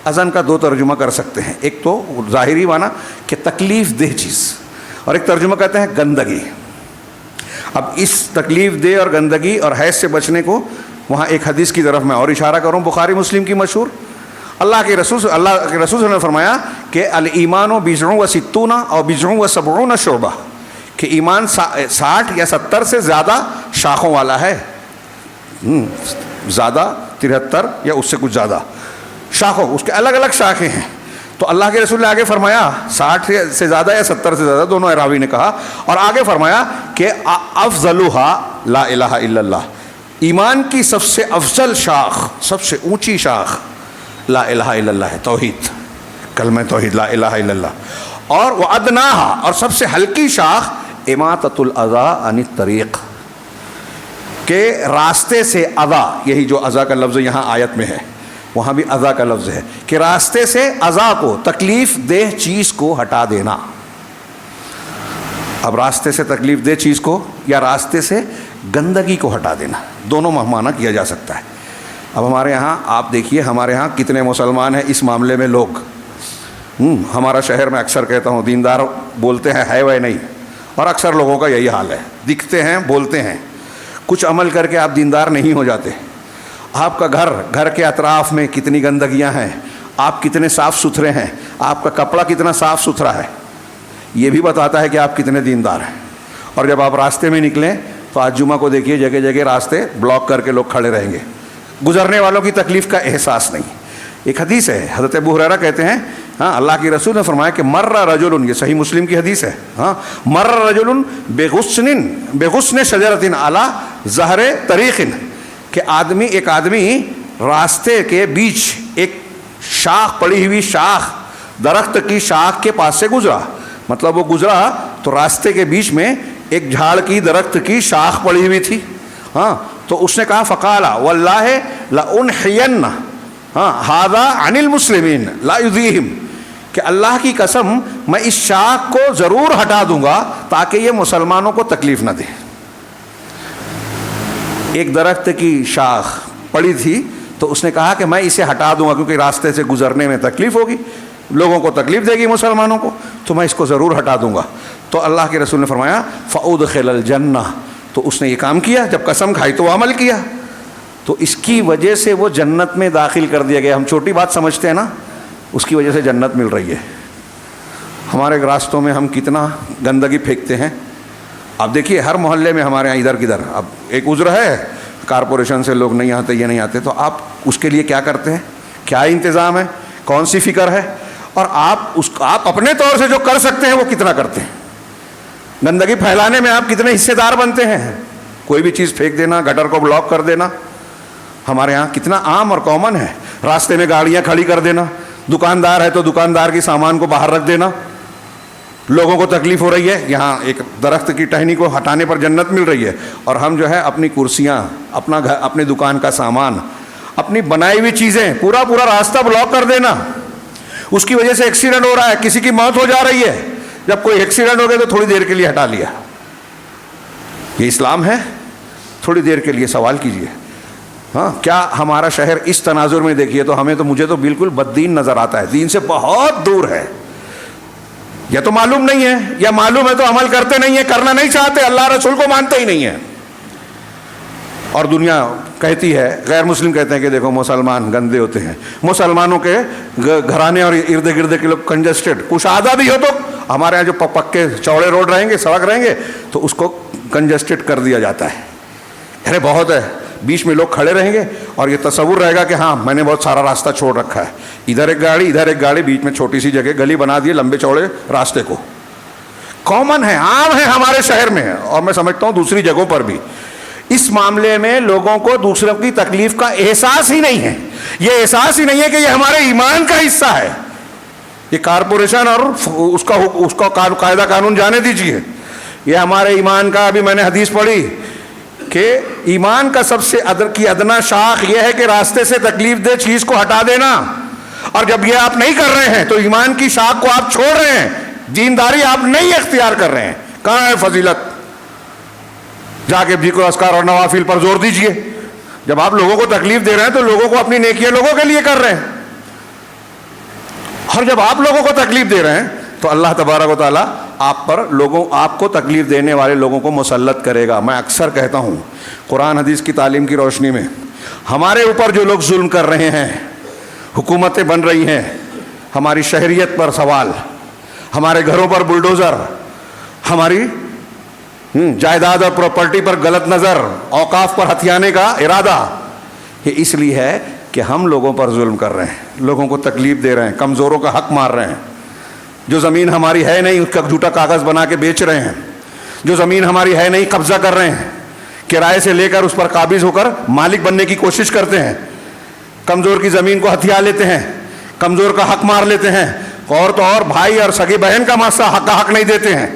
اذن کا 2 ترجمہ کر سکتے ہیں، ایک تو ظاہری معنی کہ تکلیف دہ چیز، اور ایک ترجمہ کہتے ہیں گندگی۔ اب اس تکلیف دہ اور گندگی اور حیض سے بچنے کو وہاں ایک حدیث کی طرف میں اور اشارہ کروں، بخاری مسلم کی مشہور، اللہ کے رسول صلی اللہ علیہ وسلم نے فرمایا کہ الایمان و بضع و ستون اور بضع و سبعون شعبہ، کہ ایمان 60 یا 70 سے زیادہ شاخوں والا ہے، زیادہ 73 یا اس سے کچھ زیادہ شاخوں، اس کے الگ الگ شاخیں ہیں۔ تو اللہ کے رسول نے آگے فرمایا 60 سے زیادہ یا 70 سے زیادہ، دونوں راوی نے کہا، اور آگے فرمایا کہ افضلھا لا الہ الا اللہ، ایمان کی سب سے افضل شاخ، سب سے اونچی شاخ لا الہ الا اللہ ہے، توحید، کلمہ توحید لا الہ الا اللہ، اور وادناھا، اور سب سے ہلکی شاخ اماطۃ الاذی عن الطریق، کہ راستے سے اذا، یہی جو اذا کا لفظ یہاں آیت میں ہے وہاں بھی اذا کا لفظ ہے، کہ راستے سے اذا کو، تکلیف دہ چیز کو ہٹا دینا۔ اب راستے سے تکلیف دہ چیز کو یا راستے سے گندگی کو ہٹا دینا، دونوں معنی کیا جا سکتا ہے۔ اب ہمارے یہاں آپ دیکھیے، ہمارے یہاں کتنے مسلمان ہیں اس معاملے میں لوگ، ہمارا شہر میں اکثر کہتا ہوں دیندار بولتے ہیں، ہے وہ نہیں، اور اکثر لوگوں کا یہی حال ہے، دکھتے ہیں بولتے ہیں، کچھ عمل کر کے آپ دیندار نہیں ہو جاتے۔ آپ کا گھر کے اطراف میں کتنی گندگیاں ہیں، آپ کتنے صاف ستھرے ہیں، آپ کا کپڑا کتنا صاف ستھرا ہے، یہ بھی بتاتا ہے کہ آپ کتنے دیندار ہیں۔ اور جب آپ راستے میں نکلیں تو آج جمعہ کو دیکھیے جگہ جگہ راستے بلاک کر کے لوگ کھڑے رہیں گے، گزرنے والوں کی تکلیف کا احساس نہیں۔ ایک حدیث ہے، حضرت ابو ہریرہ کہتے ہیں، اللہ کی رسول نے فرمایا کہ مر رجل، یہ صحیح مسلم کی حدیث ہے، مر رجل بغصن شجرۃ علی ظہر طریق، کہ ایک آدمی راستے کے بیچ ایک شاخ، پڑی ہوئی شاخ، درخت کی شاخ کے پاس سے گزرا، مطلب وہ گزرا تو راستے کے بیچ میں ایک جھاڑ کی درخت کی شاخ پڑی ہوئی تھی، تو اس نے کہا فقال واللہ لانحین ھذا عن المسلمین لا یؤذیہم، کہ اللہ کی قسم میں اس شاخ کو ضرور ہٹا دوں گا تاکہ یہ مسلمانوں کو تکلیف نہ دے۔ ایک درخت کی شاخ پڑی تھی تو اس نے کہا کہ میں اسے ہٹا دوں گا کیونکہ راستے سے گزرنے میں تکلیف ہوگی، لوگوں کو تکلیف دے گی مسلمانوں کو، تو میں اس کو ضرور ہٹا دوں گا۔ تو اللہ کے رسول نے فرمایا فأدخل الجنہ، تو اس نے یہ کام کیا، جب قسم کھائی تو وہ عمل کیا، تو اس کی وجہ سے وہ جنت میں داخل کر دیا گیا۔ ہم چھوٹی بات سمجھتے ہیں نا، اس کی وجہ سے جنت مل رہی ہے۔ ہمارے راستوں میں ہم کتنا گندگی پھینکتے ہیں، اب دیکھیے ہر محلے میں ہمارے یہاں ادھر کدھر، اب ایک عذر ہے کارپوریشن سے لوگ نہیں آتے، یہ نہیں آتے، تو آپ اس کے لیے کیا کرتے ہیں، کیا انتظام ہے، کون سی فکر ہے، اور آپ اپنے طور سے جو کر سکتے ہیں وہ کتنا کرتے ہیں۔ گندگی پھیلانے میں آپ کتنے حصے دار بنتے ہیں، کوئی بھی چیز پھینک دینا، گٹر کو بلاک کر دینا، ہمارے یہاں کتنا عام اور کامن ہے۔ راستے میں گاڑیاں کھڑی کر دینا، دکاندار ہے تو دکاندار کی سامان کو باہر رکھ دینا، لوگوں کو تکلیف ہو رہی ہے، یہاں ایک درخت کی ٹہنی کو ہٹانے پر جنت مل رہی ہے، اور ہم جو ہے اپنی کرسیاں، اپنا گھر، اپنی دکان کا سامان، اپنی بنائی ہوئی چیزیں، پورا راستہ بلاک کر دینا، اس کی وجہ سے ایکسیڈنٹ ہو رہا ہے، کسی کی موت ہو جا رہی ہے، جب کوئی ایکسیڈنٹ ہو گیا تو تھوڑی دیر کے لیے ہٹا لیا۔ یہ اسلام ہے؟ تھوڑی دیر کے لیے سوال کیجئے۔ کیا ہمارا شہر اس تناظر میں دیکھیے تو مجھے تو بالکل بددین نظر آتا ہے، دین سے بہت دور ہے، یا تو معلوم نہیں ہے، یا معلوم ہے تو عمل کرتے نہیں ہیں، کرنا نہیں چاہتے، اللہ رسول کو مانتے ہی نہیں ہیں۔ اور دنیا کہتی ہے، غیر مسلم کہتے ہیں کہ دیکھو مسلمان گندے ہوتے ہیں، مسلمانوں کے گھرانے اور ارد گرد کے لوگ کنجسٹڈ، کشادہ بھی ہو تو ہمارے یہاں جو پکے چوڑے روڈ رہیں گے، سڑک رہیں گے، تو اس کو کنجسٹڈ کر دیا جاتا ہے، ارے بہت ہے، بیچ میں لوگ کھڑے رہیں گے اور یہ تصور رہے گا کہ ہاں میں نے بہت سارا راستہ چھوڑ رکھا ہے، ادھر ایک گاڑی، بیچ میں چھوٹی سی جگہ گلی بنا دی لمبے چوڑے راستے کو۔ کامن ہے، عام ہے ہمارے شہر میں، اور میں سمجھتا ہوں دوسری جگہوں پر بھی۔ اس معاملے میں لوگوں کو دوسروں کی تکلیف کا احساس ہی نہیں ہے، یہ احساس ہی نہیں ہے کہ یہ ہمارے ایمان کا حصہ ہے۔ یہ کارپوریشن اور اس کا قاعدہ قانون جانے دیجیے، یہ ہمارے ایمان کا، ابھی میں نے حدیث پڑھی کہ ایمان کا سب سے ادنا شاخ یہ ہے کہ راستے سے تکلیف دہ چیز کو ہٹا دینا، اور جب یہ آپ نہیں کر رہے ہیں تو ایمان کی شاخ کو آپ چھوڑ رہے ہیں، دینداری آپ نہیں اختیار کر رہے ہیں۔ کہاں ہے فضیلت؟ جا کے ذکر و اذکار اور نوافل پر زور دیجئے۔ جب آپ لوگوں کو تکلیف دے رہے ہیں تو لوگوں کو اپنی نیکیاں لوگوں کے لیے کر رہے ہیں، اور جب آپ لوگوں کو تکلیف دے رہے ہیں تو اللہ تبارک و تعالیٰ آپ پر آپ کو تکلیف دینے والے لوگوں کو مسلط کرے گا۔ میں اکثر کہتا ہوں قرآن حدیث کی تعلیم کی روشنی میں ہمارے اوپر جو لوگ ظلم کر رہے ہیں، حکومتیں بن رہی ہیں، ہماری شہریت پر سوال، ہمارے گھروں پر بلڈوزر، ہماری جائیداد اور پراپرٹی پر غلط نظر، اوقاف پر ہتھیانے کا ارادہ، یہ اس لیے ہے کہ ہم لوگوں پر ظلم کر رہے ہیں، لوگوں کو تکلیف دے رہے ہیں، کمزوروں کا حق مار رہے ہیں، جو زمین ہماری ہے نہیں اس کا جھوٹا کاغذ بنا کے بیچ رہے ہیں، جو زمین ہماری ہے نہیں قبضہ کر رہے ہیں، کرائے سے لے کر اس پر قابض ہو کر مالک بننے کی کوشش کرتے ہیں، کمزور کی زمین کو ہتھیا لیتے ہیں، کمزور کا حق مار لیتے ہیں، اور تو اور بھائی اور سگی بہن کا ماسا حق نہیں دیتے ہیں۔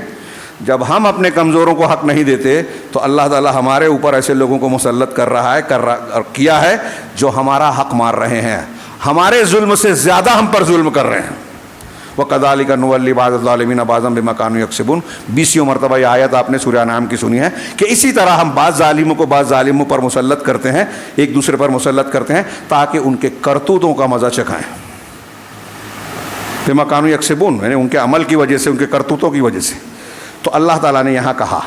جب ہم اپنے کمزوروں کو حق نہیں دیتے تو اللہ تعالیٰ ہمارے اوپر ایسے لوگوں کو مسلط کر رہا ہے اور کیا ہے جو ہمارا حق مار رہے ہیں، ہمارے ظلم سے زیادہ ہم پر ظلم کر رہے ہیں۔ وَكَذَلِكَ نُوَلِّي بَعْضَ الظَّالِمِينَ بَعْضًا بِمَا كَانُوا يَكْسِبُونَ 20 مرتبہ یہ آیت آپ نے سورہ انعام کی سنی ہے کہ اسی طرح ہم بعض ظالموں پر مسلط کرتے ہیں، ایک دوسرے پر مسلط کرتے ہیں تاکہ ان کے کرتوتوں کا مزہ چکھائیں۔ بِمَا كَانُوا يَكْسِبُونَ یعنی ان کے عمل کی وجہ سے، ان کے کرتوتوں کی وجہ سے۔ تو اللہ تعالیٰ نے یہاں کہا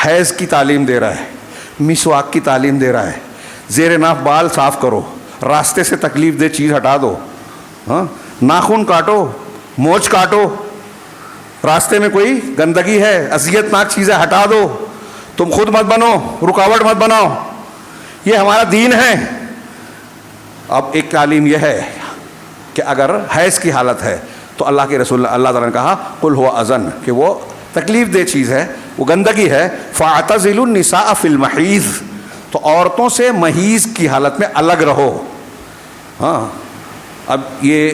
حیض کی تعلیم دے رہا ہے، مسواک کی تعلیم دے رہا ہے، زیر ناف بال صاف کرو، راستے سے تکلیف دہ چیز ہٹا دو، ناخن کاٹو، مونچھ کاٹو، راستے میں کوئی گندگی ہے، اذیت ناک چیزیں ہٹا دو، تم خود مت بنو، رکاوٹ مت بناؤ، یہ ہمارا دین ہے۔ اب ایک تعلیم یہ ہے کہ اگر حیض کی حالت ہے تو اللہ کے رسول اللہ تعالیٰ نے کہا قل هو اذن کہ وہ تکلیف دہ چیز ہے، وہ گندگی ہے، فاعتزلوا النساء فی المحیض تو عورتوں سے محیض کی حالت میں الگ رہو۔ ہاں اب یہ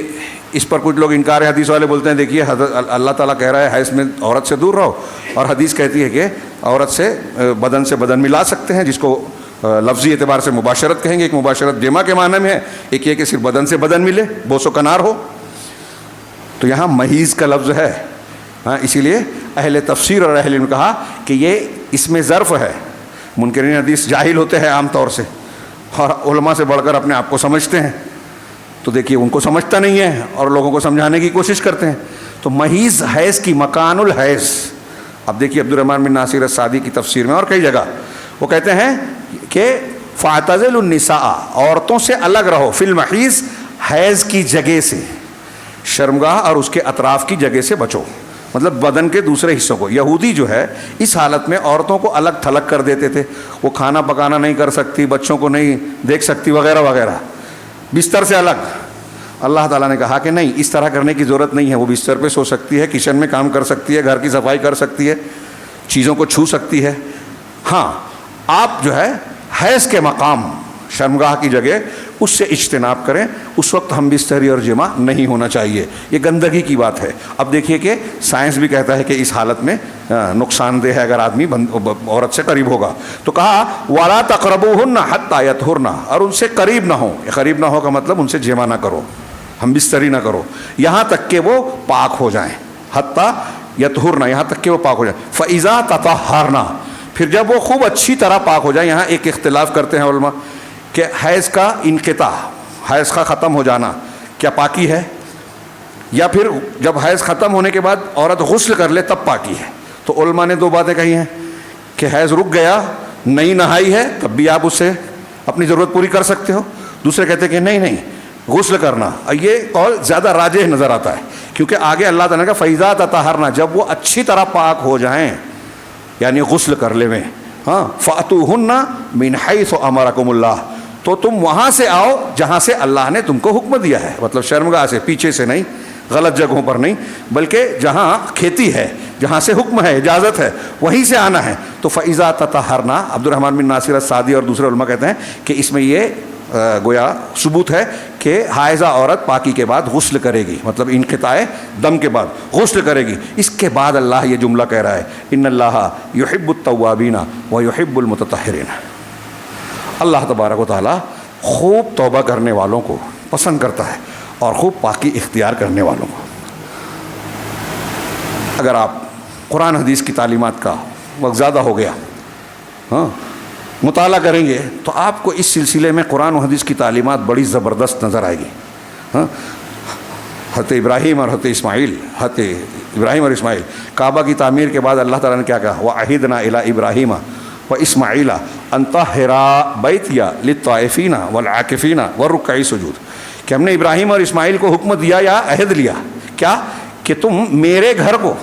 اس پر کچھ لوگ انکار حدیث والے بولتے ہیں دیکھیے اللہ تعالیٰ کہہ رہا ہے حیض میں عورت سے دور رہو، اور حدیث کہتی ہے کہ عورت سے بدن ملا سکتے ہیں، جس کو لفظی اعتبار سے مباشرت کہیں گے، ایک مباشرت جمع کے معنی میں ہے، ایک یہ کہ صرف بدن سے بدن ملے، بوس و کنار ہو۔ تو یہاں محیض کا لفظ ہے، ہاں اسی لیے اہل تفسیر اور اہل علم نے کہا کہ یہ اس میں ظرف ہے۔ منکرین حدیث جاہل ہوتے ہیں عام طور سے، اور علماء سے بڑھ کر اپنے آپ کو سمجھتے ہیں، تو دیکھیے ان کو سمجھتا نہیں ہے اور لوگوں کو سمجھانے کی کوشش کرتے ہیں۔ تو محیض حیض کی مکان الحیض، اب دیکھیے عبدالرحمن بن ناصر السعدی کی تفسیر میں اور کئی جگہ وہ کہتے ہیں کہ فاعتزلوا النساء عورتوں سے الگ رہو فی المحیض حیض کی جگہ سے، شرمگاہ اور اس کے اطراف کی جگہ سے بچو، مطلب بدن کے دوسرے حصوں کو۔ یہودی جو ہے اس حالت میں عورتوں کو الگ تھلگ کر دیتے تھے، وہ کھانا پکانا نہیں کر سکتی، بچوں کو نہیں دیکھ سکتی وغیرہ وغیرہ، بستر سے الگ۔ اللہ تعالیٰ نے کہا کہ نہیں، اس طرح کرنے کی ضرورت نہیں ہے، وہ بستر پہ سو سکتی ہے، کچن میں کام کر سکتی ہے، گھر کی صفائی کر سکتی ہے، چیزوں کو چھو سکتی ہے۔ ہاں آپ جو ہے حیض کے مقام شرمگاہ کی جگہ اس سے اجتناب کریں، اس وقت ہم بستری اور جمع نہیں ہونا چاہیے، یہ گندگی کی بات ہے۔ اب دیکھیے کہ سائنس بھی کہتا ہے کہ اس حالت میں نقصان دہ ہے اگر آدمی عورت سے قریب ہوگا، تو کہا وَلَا تَقْرَبُوهُنَّ حَتَّى يَطْهُرْنَ اور ان سے قریب نہ ہو، قریب نہ ہو کا مطلب ان سے جمع نہ کرو، ہم بستری نہ کرو، یہاں تک کہ وہ پاک ہو جائیں، حتیٰ یطہرن یہاں تک کہ وہ پاک ہو جائیں، فَإِذَا تَطَہَّرْنَ پھر جب وہ خوب اچھی طرح پاک ہو جائیں۔ یہاں ایک اختلاف کرتے ہیں علماء کہ حیض کا انقطاع، حیض کا ختم ہو جانا کیا پاکی ہے، یا پھر جب حیض ختم ہونے کے بعد عورت غسل کر لے تب پاکی ہے۔ تو علماء نے دو باتیں کہی ہیں کہ حیض رک گیا، نہیں نہائی ہے تب بھی آپ اس سے اپنی ضرورت پوری کر سکتے ہو، دوسرے کہتے ہیں کہ نہیں غسل کرنا، یہ قول زیادہ راجح نظر آتا ہے کیونکہ آگے اللہ تعالیٰ کا فَإِذَا تَطَہَّرْنَ جب وہ اچھی طرح پاک ہو جائیں یعنی غسل کر لے میں، ہاں فَأْتُوهُنَّ مِنْ حَيْثُ أَمَرَكُمُ اللَّهُ تو تم وہاں سے آؤ جہاں سے اللہ نے تم کو حکم دیا ہے، مطلب شرمگاہ سے، پیچھے سے نہیں، غلط جگہوں پر نہیں، بلکہ جہاں کھیتی ہے، جہاں سے حکم ہے، اجازت ہے، وہیں سے آنا ہے۔ تو فَإِذَا تَطَہَّرْنَ عبدالرحمن بن ناصر السعدی اور دوسرے علماء کہتے ہیں کہ اس میں یہ گویا ثبوت ہے کہ حائضہ عورت پاکی کے بعد غسل کرے گی، مطلب انقطاع دم کے بعد غسل کرے گی۔ اس کے بعد اللہ یہ جملہ کہہ رہا ہے ان اللہ یحب التوابین ویحب المتطہرین، اللہ تبارک و تعالیٰ خوب توبہ کرنے والوں کو پسند کرتا ہے اور خوب پاکی اختیار کرنے والوں کو۔ اگر آپ قرآن حدیث کی تعلیمات کا وقت زیادہ ہو گیا مطالعہ کریں گے تو آپ کو اس سلسلے میں قرآن و حدیث کی تعلیمات بڑی زبردست نظر آئے گی۔ حضرت ابراہیم اور حضرت اسماعیل، حضرت ابراہیم اور اسماعیل، کعبہ کی تعمیر کے بعد اللہ تعالیٰ نے کیا کہا؟ وَعَهِدْنَا إِلَىٰ إِبْرَاهِيمَ وَإِسْمَاعِيلَ أَن طَهِّرَا بَيْتِيَ لِلطَّائِفِينَ وَالْعَاكِفِينَ وَالرُّكَّعِ السُّجُودِ، کہ ہم نے ابراہیم اور اسماعیل کو حکم دیا یا عہد لیا کیا کہ تم میرے گھر کو،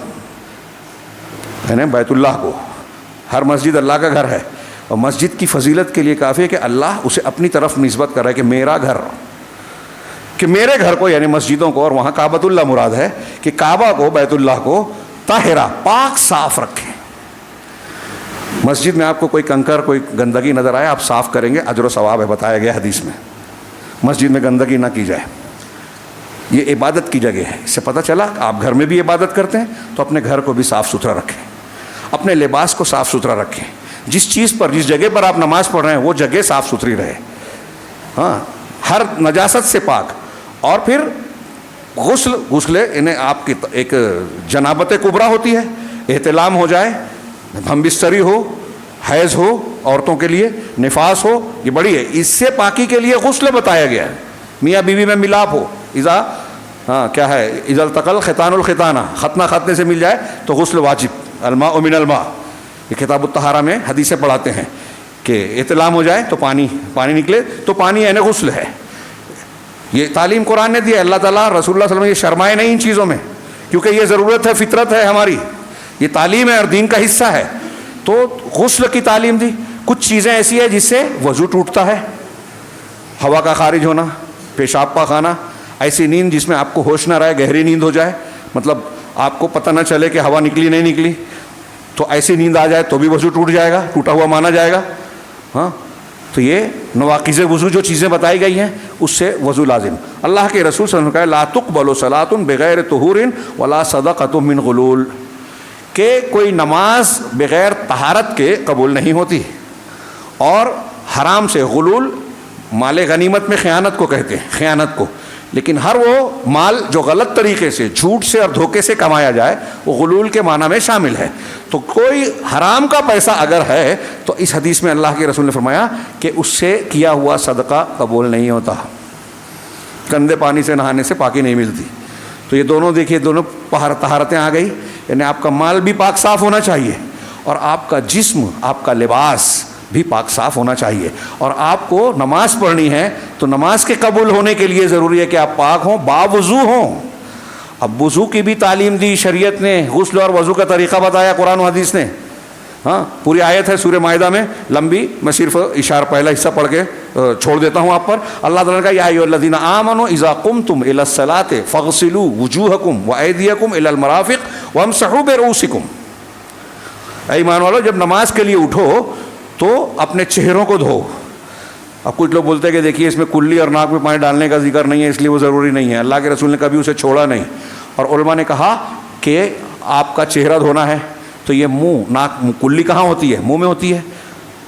یعنی بیت اللہ کو، ہر مسجد اللہ کا گھر ہے، اور مسجد کی فضیلت کے لیے کافی ہے کہ اللہ اسے اپنی طرف نسبت کر رہا ہے کہ میرا گھر، کہ میرے گھر کو یعنی مسجدوں کو، اور وہاں کعبۃ اللہ مراد ہے کہ کعبہ کو، بیت اللہ کو طاہرہ پاک صاف رکھیں۔ مسجد میں آپ کو کوئی کنکر کوئی گندگی نظر آئے آپ صاف کریں گے، اجر و ثواب ہے، بتایا گیا حدیث میں۔ مسجد میں گندگی نہ کی جائے، یہ عبادت کی جگہ ہے۔ اس سے پتہ چلا آپ گھر میں بھی عبادت کرتے ہیں تو اپنے گھر کو بھی صاف ستھرا رکھیں، اپنے لباس کو صاف ستھرا رکھیں، جس چیز پر جس جگہ پر آپ نماز پڑھ رہے ہیں وہ جگہ صاف ستھری رہے، ہاں، ہر نجاست سے پاک۔ اور پھر غسل انہیں آپ کی ایک جنابت کبریٰ ہوتی ہے، احتلام ہو جائے، ہم بستری ہو، حیض ہو عورتوں کے لیے، نفاس ہو، یہ بڑی ہے، اس سے پاکی کے لیے غسل بتایا گیا ہے۔ میاں بیوی میں ملاپ ہو، کیا ہے، اذا التقى الختان الختانہ، ختنہ ختنے سے مل جائے تو غسل واجب، الماء من الماء، یہ کتاب الطہارہ میں حدیثیں پڑھاتے ہیں کہ احتلام ہو جائے تو پانی نکلے تو پانی یعنی غسل ہے۔ یہ تعلیم قرآن نے دی ہے، اللہ تعالیٰ رسول اللہ صلی اللہ علیہ وسلم یہ شرمائے نہیں ان چیزوں میں، کیونکہ یہ ضرورت ہے، فطرت ہے ہماری، یہ تعلیم ہے اور دین کا حصہ ہے۔ تو غسل کی تعلیم دی۔ کچھ چیزیں ایسی ہیں جس سے وضو ٹوٹتا ہے، ہوا کا خارج ہونا، پیشاب پاخانہ، ایسی نیند جس میں آپ کو ہوش نہ رہے، گہری نیند ہو جائے، مطلب آپ کو پتہ نہ چلے کہ ہوا نکلی نہیں نکلی، تو ایسی نیند آ جائے تو بھی وضو ٹوٹ جائے گا، ٹوٹا ہوا مانا جائے گا، ہاں۔ تو یہ نواقض وضو جو چیزیں بتائی گئی ہیں اس سے وضو لازم۔ اللہ کے رسول صلی اللہ علیہ وسلم نے کہا لا تقبل صلاۃ بغیر طہور ولا صدقۃ من غلول، کہ کوئی نماز بغیر طہارت کے قبول نہیں ہوتی، اور حرام سے، غلول مال غنیمت میں خیانت کو کہتے ہیں، خیانت کو، لیکن ہر وہ مال جو غلط طریقے سے، جھوٹ سے اور دھوکے سے کمایا جائے وہ غلول کے معنی میں شامل ہے۔ تو کوئی حرام کا پیسہ اگر ہے تو اس حدیث میں اللہ کے رسول نے فرمایا کہ اس سے کیا ہوا صدقہ قبول نہیں ہوتا، گندے پانی سے نہانے سے پاکی نہیں ملتی۔ تو یہ دونوں دیکھیے، دونوں طہارتیں آ گئی، یعنی آپ کا مال بھی پاک صاف ہونا چاہیے، اور آپ کا جسم، آپ کا لباس بھی پاک صاف ہونا چاہیے، اور آپ کو نماز پڑھنی ہے تو نماز کے قبول ہونے کے لیے ضروری ہے کہ آپ پاک ہوں، باوضو ہوں۔ اب وضو کی بھی تعلیم دی شریعت نے، غسل اور وضو کا طریقہ بتایا قرآن و حدیث نے، ہاں، پوری آیت ہے سورہ مائدہ میں لمبی، میں صرف اشارہ پہلا حصہ پڑھ کے چھوڑ دیتا ہوں آپ پر۔ اللہ تعالیٰ نے کہا یا ایھا الذین آمنوا اذا قمتم الی الصلاۃ فاغسلوا وجوہکم وایدیکم الی المرافق وامسحوا برؤوسکم، اے ایمان والو جب نماز کے لیے اٹھو تو اپنے چہروں کو دھو۔ اب کچھ لوگ بولتے ہیں کہ دیکھیے اس میں کلی اور ناک میں پانی ڈالنے کا ذکر نہیں ہے اس لیے وہ ضروری نہیں ہے، اللہ کے رسول نے کبھی اسے چھوڑا نہیں، اور علماء نے کہا کہ آپ کا چہرہ دھونا ہے تو یہ منہ، ناک، کلی کہاں ہوتی ہے؟ منہ میں ہوتی ہے،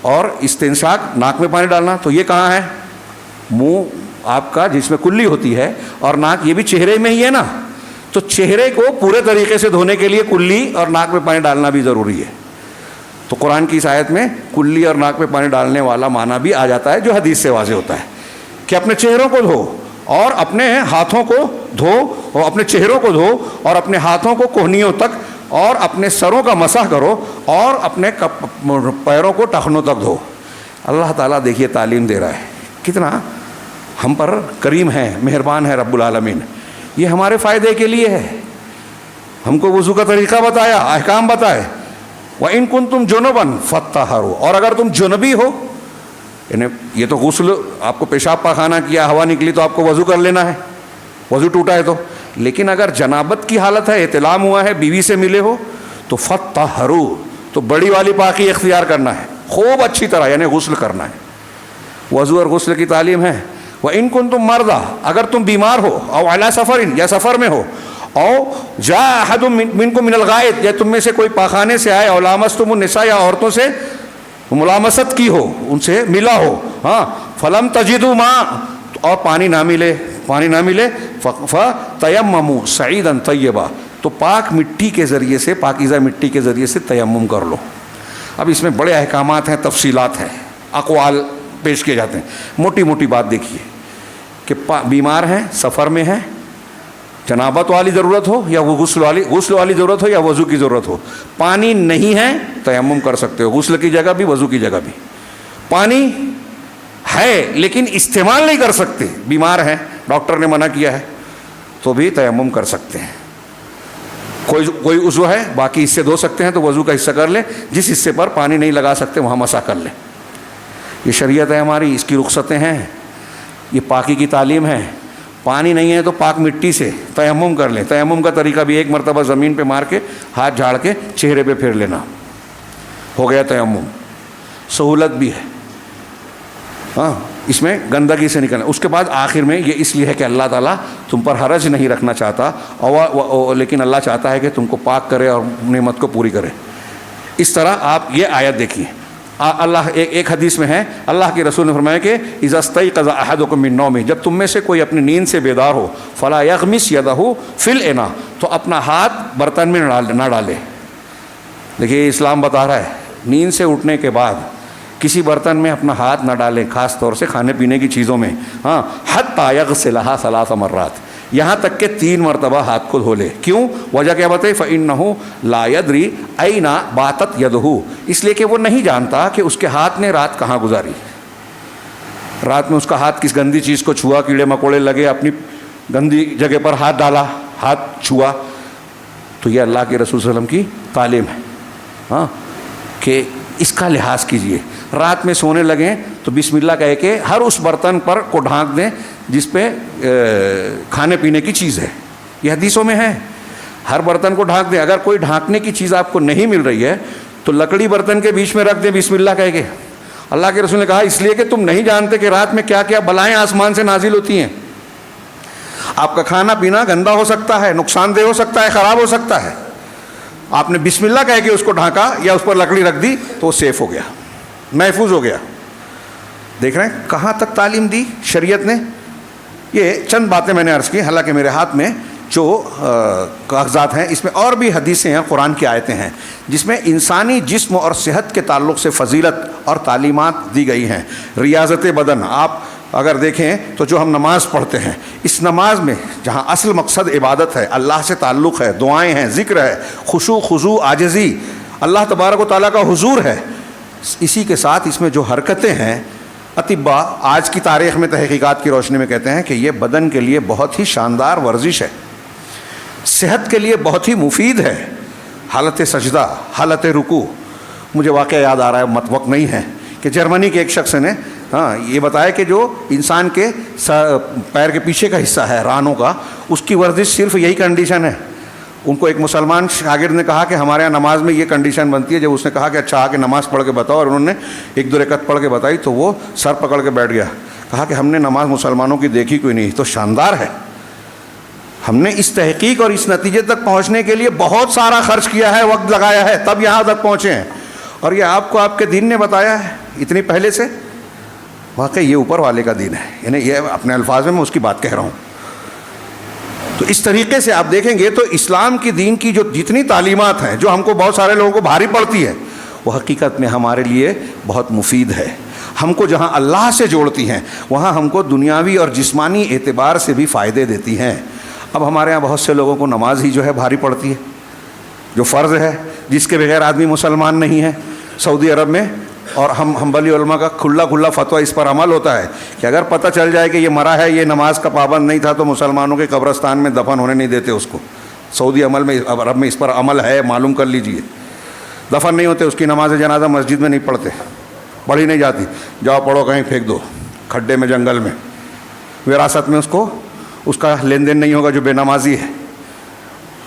اور استنشاق ناک میں پانی ڈالنا تو یہ کہاں ہے؟ منہ آپ کا جس میں کلی ہوتی ہے، اور ناک یہ بھی چہرے میں ہی ہے نا، تو چہرے کو پورے طریقے سے دھونے کے لیے کلی اور ناک میں پانی ڈالنا بھی ضروری ہے۔ تو قرآن کی اس آیت میں کلی اور ناک میں پانی ڈالنے والا معنی بھی آ جاتا ہے جو حدیث سے واضح ہوتا ہے کہ اپنے چہروں کو دھو اور اپنے ہاتھوں کو دھو، اور اپنے چہروں کو دھو اور اپنے ہاتھوں کو کوہنیوں تک اور اپنے سروں کا مسح کرو اور اپنے پیروں کو ٹخنوں تک دھو۔ اللہ تعالیٰ دیکھیے تعلیم دے رہا ہے، کتنا ہم پر کریم ہے، مہربان ہے رب العالمین۔ یہ ہمارے فائدے کے لیے ہے، ہم کو وضو کا طریقہ بتایا، احکام بتائے۔ وَإِن كُنتُمْ جُنُبًا فَاتَّطَہَّرُوا، اور اگر تم جنبی ہو، یعنی یہ تو غسل، آپ کو پیشاب پاخانہ کیا، ہوا نکلی تو آپ کو وضو کر لینا ہے، وضو ٹوٹا ہے تو، لیکن اگر جنابت کی حالت ہے، احتلام ہوا ہے، بیوی سے ملے ہو تو فَاتَّطَہَّرُوا، تو بڑی والی پاکی اختیار کرنا ہے، خوب اچھی طرح یعنی غسل کرنا ہے۔ وضو اور غسل کی تعلیم ہے۔ وَإِن كُنتُم مَرْضَىٰ، اگر تم بیمار ہو، او عَلَىٰ سَفَرٍ، یا سفر میں ہو، او جاء احد منکم من الغائط، یا تم میں سے کوئی پاخانے سے آئے، او لامستم النساء، یا عورتوں سے ملامست کی ہو، ان سے ملا ہو، ہاں، فلم تجدوا ماء، اور پانی نہ ملے، فتیمموا صعیدا طیبا، تو پاک مٹی کے ذریعے سے، پاکیزہ مٹی کے ذریعے سے تیمم کر لو۔ اب اس میں بڑے احکامات ہیں، تفصیلات ہیں، اقوال پیش کیے جاتے ہیں۔ موٹی موٹی بات دیکھیے کہ بیمار ہیں، سفر میں ہیں، جنابت والی ضرورت ہو یا وہ غسل والی ضرورت ہو یا وضو کی ضرورت ہو، پانی نہیں ہے تیمم کر سکتے ہو، غسل کی جگہ بھی وضو کی جگہ بھی۔ پانی ہے لیکن استعمال نہیں کر سکتے، بیمار ہیں، ڈاکٹر نے منع کیا ہے، تو بھی تیمم کر سکتے ہیں۔ کوئی عضو ہے باقی حصے دھو سکتے ہیں تو وضو کا حصہ کر لیں، جس حصے پر پانی نہیں لگا سکتے وہاں مسح کر لیں۔ یہ شریعت ہے ہماری، اس کی رخصتیں ہیں، یہ پاکی کی تعلیم ہے۔ پانی نہیں ہے تو پاک مٹی سے تیمم کر لیں۔ تیمم کا طریقہ بھی ایک مرتبہ زمین پہ مار کے ہاتھ جھاڑ کے چہرے پہ پھیر لینا، ہو گیا تیمم، سہولت بھی ہے۔ ہاں، اس میں گندگی سے نکلنا۔ اس کے بعد آخر میں یہ اس لیے ہے کہ اللہ تعالیٰ تم پر حرج نہیں رکھنا چاہتا، لیکن اللہ چاہتا ہے کہ تم کو پاک کرے اور نعمت کو پوری کرے۔ اس طرح آپ یہ آیت دیکھیے، اللہ ایک حدیث میں ہے، اللہ کے رسول نے فرمایا کہ اذا استيقظ احدكم من نومه، جب تم میں سے کوئی اپنی نیند سے بیدار ہو، فلا يغمس يده في الاناء، تو اپنا ہاتھ برتن میں نہ ڈالے۔ دیکھیے اسلام بتا رہا ہے نیند سے اٹھنے کے بعد کسی برتن میں اپنا ہاتھ نہ ڈالیں، خاص طور سے کھانے پینے کی چیزوں میں۔ ہاں، حتى يغسلها 3 مرات، یہاں تک کہ 3 مرتبہ ہاتھ کو دھو لے۔ کیوں؟ وجہ کیا بتائی؟ فإنه لا يدري أين باتت يده، اس لیے کہ وہ نہیں جانتا کہ اس کے ہاتھ نے رات کہاں گزاری۔ رات میں اس کا ہاتھ کس گندی چیز کو چھوا، کیڑے مکوڑے لگے، اپنی گندی جگہ پر ہاتھ ڈالا، ہاتھ چھوا۔ تو یہ اللہ کے رسول صلی اللہ علیہ وسلم کی تعلیم ہے، ہاں، کہ اس کا لحاظ کیجئے۔ رات میں سونے لگیں تو بسم اللہ کہہ کے ہر اس برتن پر کو ڈھانک دیں جس پہ کھانے پینے کی چیز ہے، یہ حدیثوں میں ہے، ہر برتن کو ڈھانک دیں۔ اگر کوئی ڈھانکنے کی چیز آپ کو نہیں مل رہی ہے تو لکڑی برتن کے بیچ میں رکھ دیں بسم اللہ کہہ کے۔ اللہ کے رسول نے کہا اس لیے کہ تم نہیں جانتے کہ رات میں کیا کیا بلائیں آسمان سے نازل ہوتی ہیں۔ آپ کا کھانا پینا گندا ہو سکتا ہے، نقصان دہ ہو سکتا ہے، خراب ہو سکتا ہے۔ آپ نے بسم اللہ کہہ کے اس کو ڈھانکا یا اس پر لکڑی رکھ دی تو وہ سیف ہو گیا، محفوظ ہو گیا۔ دیکھ رہے ہیں کہاں تک تعلیم دی شریعت نے۔ یہ چند باتیں میں نے عرض کی، حالانکہ میرے ہاتھ میں جو کاغذات ہیں اس میں اور بھی حدیثیں ہیں، قرآن کی آیتیں ہیں جس میں انسانی جسم اور صحت کے تعلق سے فضیلت اور تعلیمات دی گئی ہیں۔ ریاضت بدن، آپ اگر دیکھیں تو جو ہم نماز پڑھتے ہیں، اس نماز میں جہاں اصل مقصد عبادت ہے، اللہ سے تعلق ہے، دعائیں ہیں، ذکر ہے، خشوع خضوع عاجزی، اللہ تبارک و تعالیٰ کا حضور ہے، اسی کے ساتھ اس میں جو حرکتیں ہیں، اطباء آج کی تاریخ میں تحقیقات کی روشنی میں کہتے ہیں کہ یہ بدن کے لیے بہت ہی شاندار ورزش ہے، صحت کے لیے بہت ہی مفید ہے۔ حالت سجدہ، حالت رکوع، مجھے واقعہ یاد آ رہا ہے، وقت نہیں ہے، کہ جرمنی کے ایک شخص نے یہ بتایا کہ جو انسان کے پیر کے پیچھے کا حصہ ہے، رانوں کا، اس کی ورزش صرف یہی کنڈیشن ہے۔ ان کو ایک مسلمان شاگرد نے کہا کہ ہمارے یہاں نماز میں یہ کنڈیشن بنتی ہے۔ جب اس نے کہا کہ اچھا آ کے نماز پڑھ کے بتاؤ، اور انہوں نے 1-2 رکعت پڑھ کے بتائی تو وہ سر پکڑ کے بیٹھ گیا، کہا کہ ہم نے نماز مسلمانوں کی دیکھی کوئی نہیں، تو شاندار ہے۔ ہم نے اس تحقیق اور اس نتیجے تک پہنچنے کے لیے بہت سارا خرچ کیا ہے، وقت لگایا ہے، تب یہاں تک پہنچے ہیں، اور یہ آپ کو آپ کے دین نے بتایا ہے اتنی پہلے سے۔ واقعی یہ اوپر والے کا دین ہے، یعنی یہ اپنے الفاظ میں اس کی بات کہہ رہا ہوں۔ تو اس طریقے سے آپ دیکھیں گے تو اسلام کی دین کی جو جتنی تعلیمات ہیں، جو ہم کو بہت سارے لوگوں کو بھاری پڑتی ہے، وہ حقیقت میں ہمارے لیے بہت مفید ہے۔ ہم کو جہاں اللہ سے جوڑتی ہیں وہاں ہم کو دنیاوی اور جسمانی اعتبار سے بھی فائدے دیتی ہیں۔ اب ہمارے ہاں بہت سے لوگوں کو نماز ہی جو ہے بھاری پڑتی ہے، جو فرض ہے، جس کے بغیر آدمی مسلمان نہیں ہے۔ سعودی عرب میں اور ہم حنبلی علماء کا کھلا فتویٰ اس پر عمل ہوتا ہے کہ اگر پتہ چل جائے کہ یہ مرا ہے، یہ نماز کا پابند نہیں تھا، تو مسلمانوں کے قبرستان میں دفن ہونے نہیں دیتے اس کو۔ سعودی عرب میں اس پر عمل ہے، معلوم کر لیجئے۔ دفن نہیں ہوتے، اس کی نماز جنازہ مسجد میں نہیں پڑھتے، پڑھی نہیں جاتی، جاؤ پڑھو کہیں پھینک دو کھڈے میں، جنگل میں۔ وراثت میں اس کا لین دین نہیں ہوگا جو بے نمازی ہے،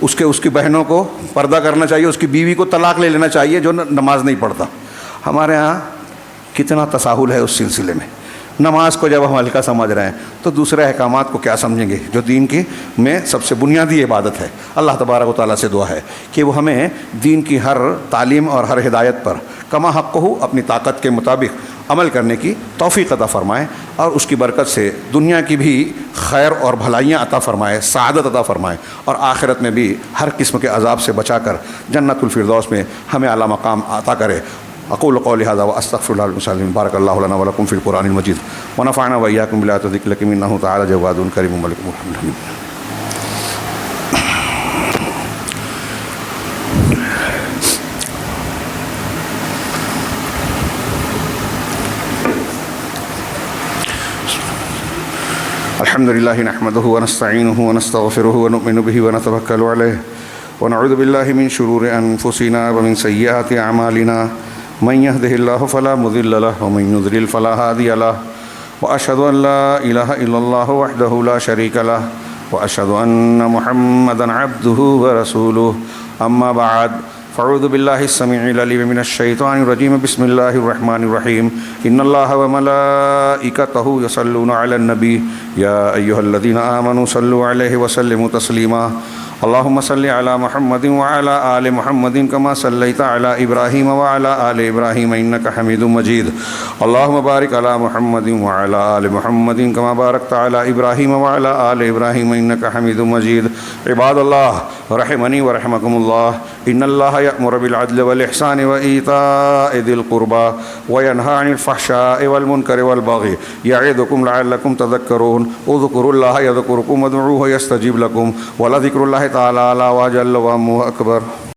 اس کی بہنوں کو پردہ کرنا چاہیے، اس کی بیوی کو طلاق لے لینا چاہیے جو نماز نہیں پڑھتا۔ ہمارے ہاں کتنا تساہل ہے اس سلسلے میں۔ نماز کو جب ہم ہلکا سمجھ رہے ہیں تو دوسرے احکامات کو کیا سمجھیں گے جو دین کی میں سب سے بنیادی عبادت ہے۔ اللہ تبارک و تعالیٰ سے دعا ہے کہ وہ ہمیں دین کی ہر تعلیم اور ہر ہدایت پر کما حق ہو اپنی طاقت کے مطابق عمل کرنے کی توفیق عطا فرمائے، اور اس کی برکت سے دنیا کی بھی خیر اور بھلائیاں عطا فرمائے، سعادت عطا فرمائے، اور آخرت میں بھی ہر قسم کے عذاب سے بچا کر جنت الفردوس میں ہمیں اعلیٰ مقام عطا کرے۔ اقول قولی هذا واستغفر الله المسلمين بارك الله لنا ولكم في القرآن المجيد ونفعنا وإياكم بالآيات والذكر الحكيم إنه تعالى جواد كريم ملك محمد. الحمد لله نحمده ونستعينه ونستغفره ونؤمن به ونتوكل عليه ونعوذ بالله من شرور أنفسنا ومن سيئات أعمالنا من يهده الله فلا مضل له ومن يضلل فلا هادي له وأشهد أن لا إله إلا الله وحده لا شريك له وأشهد أن محمدا عبده ورسوله أما بعد فأعوذ بالله السميع العليم من الشيطان الرجيم بسم الله الرحمن الرحيم إن الله وملائكته يصلون على النبي يا أيها الذين آمنوا صلوا عليه وسلموا تسليما اللهم صل على محمد وعلى آل محمد كما صليت على إبراهيم وعلى آل إبراهيم إنك حميد مجيد اللهم بارك على محمد وعلى آل محمد كما باركت على إبراهيم وعلى آل إبراهيم إنك حميد مجيد عباد الله رحمني ورحمكم الله إن الله يأمر بالعدل والإحسان وإيتاء ذي القربى وينهى عن الفحشاء والمنكر والبغي يعظكم لعلكم تذكرون اذكروا الله يذكركم وادعوه يستجيب لكم ولذكر الله تعالى أعلى وأجل وأكبر